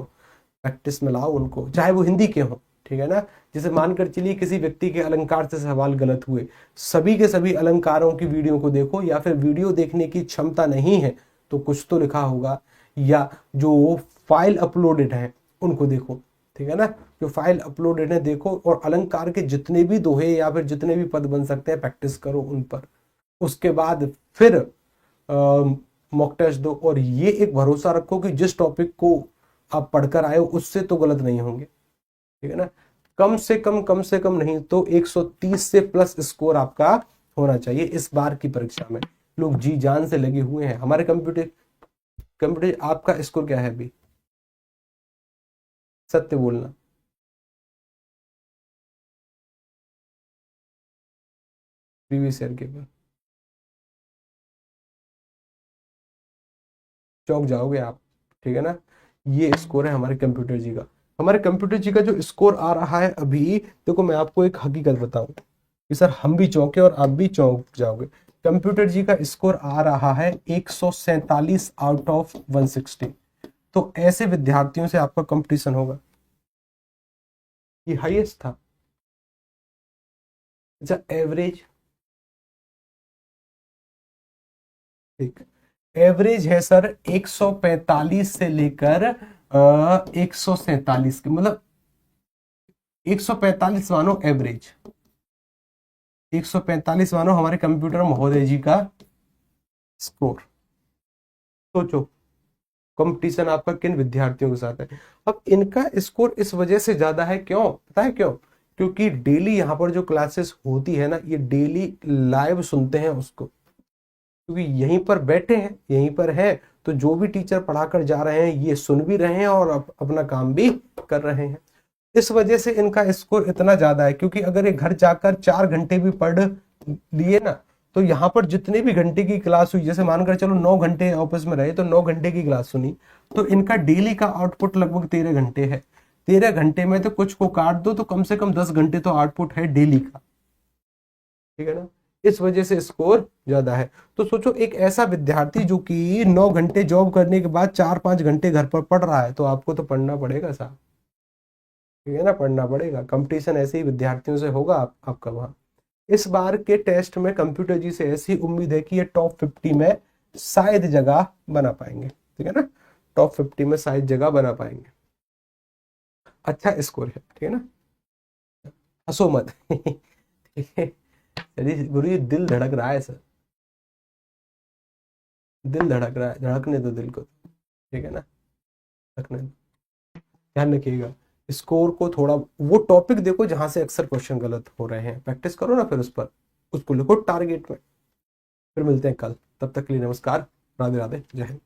प्रैक्टिस में लाओ उनको, चाहे वो हिंदी के हो, ठीक है ना। जैसे मानकर चलिए किसी व्यक्ति के अलंकार से सवाल गलत हुए, सभी के सभी अलंकारों की वीडियो को देखो, या फिर वीडियो देखने की क्षमता नहीं है तो कुछ तो लिखा होगा, या जो फाइल अपलोडेड है उनको देखो, ठीक है ना। जो फाइल अपलोडेड है देखो, और अलंकार के जितने भी दोहे या फिर जितने भी पद बन सकते हैं प्रैक्टिस करो उन पर। उसके बाद फिर मॉक टेस्ट दो, और ये एक भरोसा रखो कि जिस टॉपिक को आप पढ़कर आए हो उससे तो गलत नहीं होंगे, ठीक है ना। कम से कम नहीं तो 130 से प्लस स्कोर आपका होना चाहिए इस बार की परीक्षा में। लोग जी जान से लगे हुए हैं हमारे कंप्यूटर। आपका स्कोर क्या है अभी, सत्य बोलना। प्रीवियस ईयर के ऊपर चौंक जाओगे आप, ठीक है ना। ये स्कोर है हमारे कंप्यूटर जी का। हमारे कंप्यूटर जी का जो स्कोर आ रहा है अभी, देखो मैं आपको एक हकीकत बताऊं कि सर हम भी चौंके और आप भी चौंक जाओगे। कंप्यूटर जी का स्कोर आ रहा है 147 आउट ऑफ 160। तो ऐसे विद्यार्थियों से आपका कंपटीशन होगा, ये हाईएस्ट था। अच्छा एवरेज, ठीक, एवरेज है सर 145 से लेकर 147 के, मतलब 145 मानो एवरेज, 145 मानो हमारे कंप्यूटर महोदय जी का स्कोर। सोचो कंपटीशन आपका किन विद्यार्थियों के साथ है। अब इनका स्कोर इस वजह से ज्यादा है, क्यों पता है क्यों, क्योंकि डेली यहाँ पर जो क्लासेस होती है ना, ये डेली लाइव सुनते हैं उसको, क्योंकि यहीं पर बैठे हैं, यहीं पर है, तो जो भी टीचर पढ़ाकर जा रहे हैं ये सुन भी रहे हैं और अपना काम भी कर रहे हैं। इस वजह से इनका स्कोर इतना ज्यादा है, क्योंकि अगर ये घर जाकर 4 घंटे भी पढ़ लिए ना, तो यहाँ पर जितने भी घंटे की क्लास हुई, जैसे मानकर चलो 9 घंटे ऑफिस में रहे तो 9 घंटे की क्लास सुनी, तो इनका डेली का आउटपुट लगभग 13 घंटे है। 13 घंटे में तो कुछ को काट दो तो कम से कम 10 घंटे तो आउटपुट है डेली का, ठीक है ना। इस वजह से स्कोर ज्यादा है। तो सोचो एक ऐसा विद्यार्थी जो कि 9 घंटे जॉब करने के बाद 4-5 घंटे घर पर पढ़ रहा है, तो आपको तो पढ़ना पड़ेगा साहब, ठीक है ना, पढ़ना पड़ेगा, कंपटीशन ऐसे ही विद्यार्थियों से होगा आपका वहाँ। इस बार के टेस्ट में कंप्यूटर जी से ऐसी उम्मीद है कि ये टॉप 50 में शायद जगह बना पाएंगे, ठीक है ना, टॉप 50 में शायद जगह बना पाएंगे। अच्छा स्कोर है, ठीक है ना, हंसो मत ठीक है। चलिए गुरु जी, दिल धड़क रहा है सर, दिल धड़क रहा है, धड़कने दो दिल को, ठीक है ना, धड़कने दो। ध्यान रखिएगा, स्कोर को थोड़ा, वो टॉपिक देखो जहां से अक्सर क्वेश्चन गलत हो रहे हैं, प्रैक्टिस करो ना, फिर उस पर, उसको लिखो टारगेट में। फिर मिलते हैं कल, तब तक के लिए नमस्कार, राधे राधे, जय हिंद।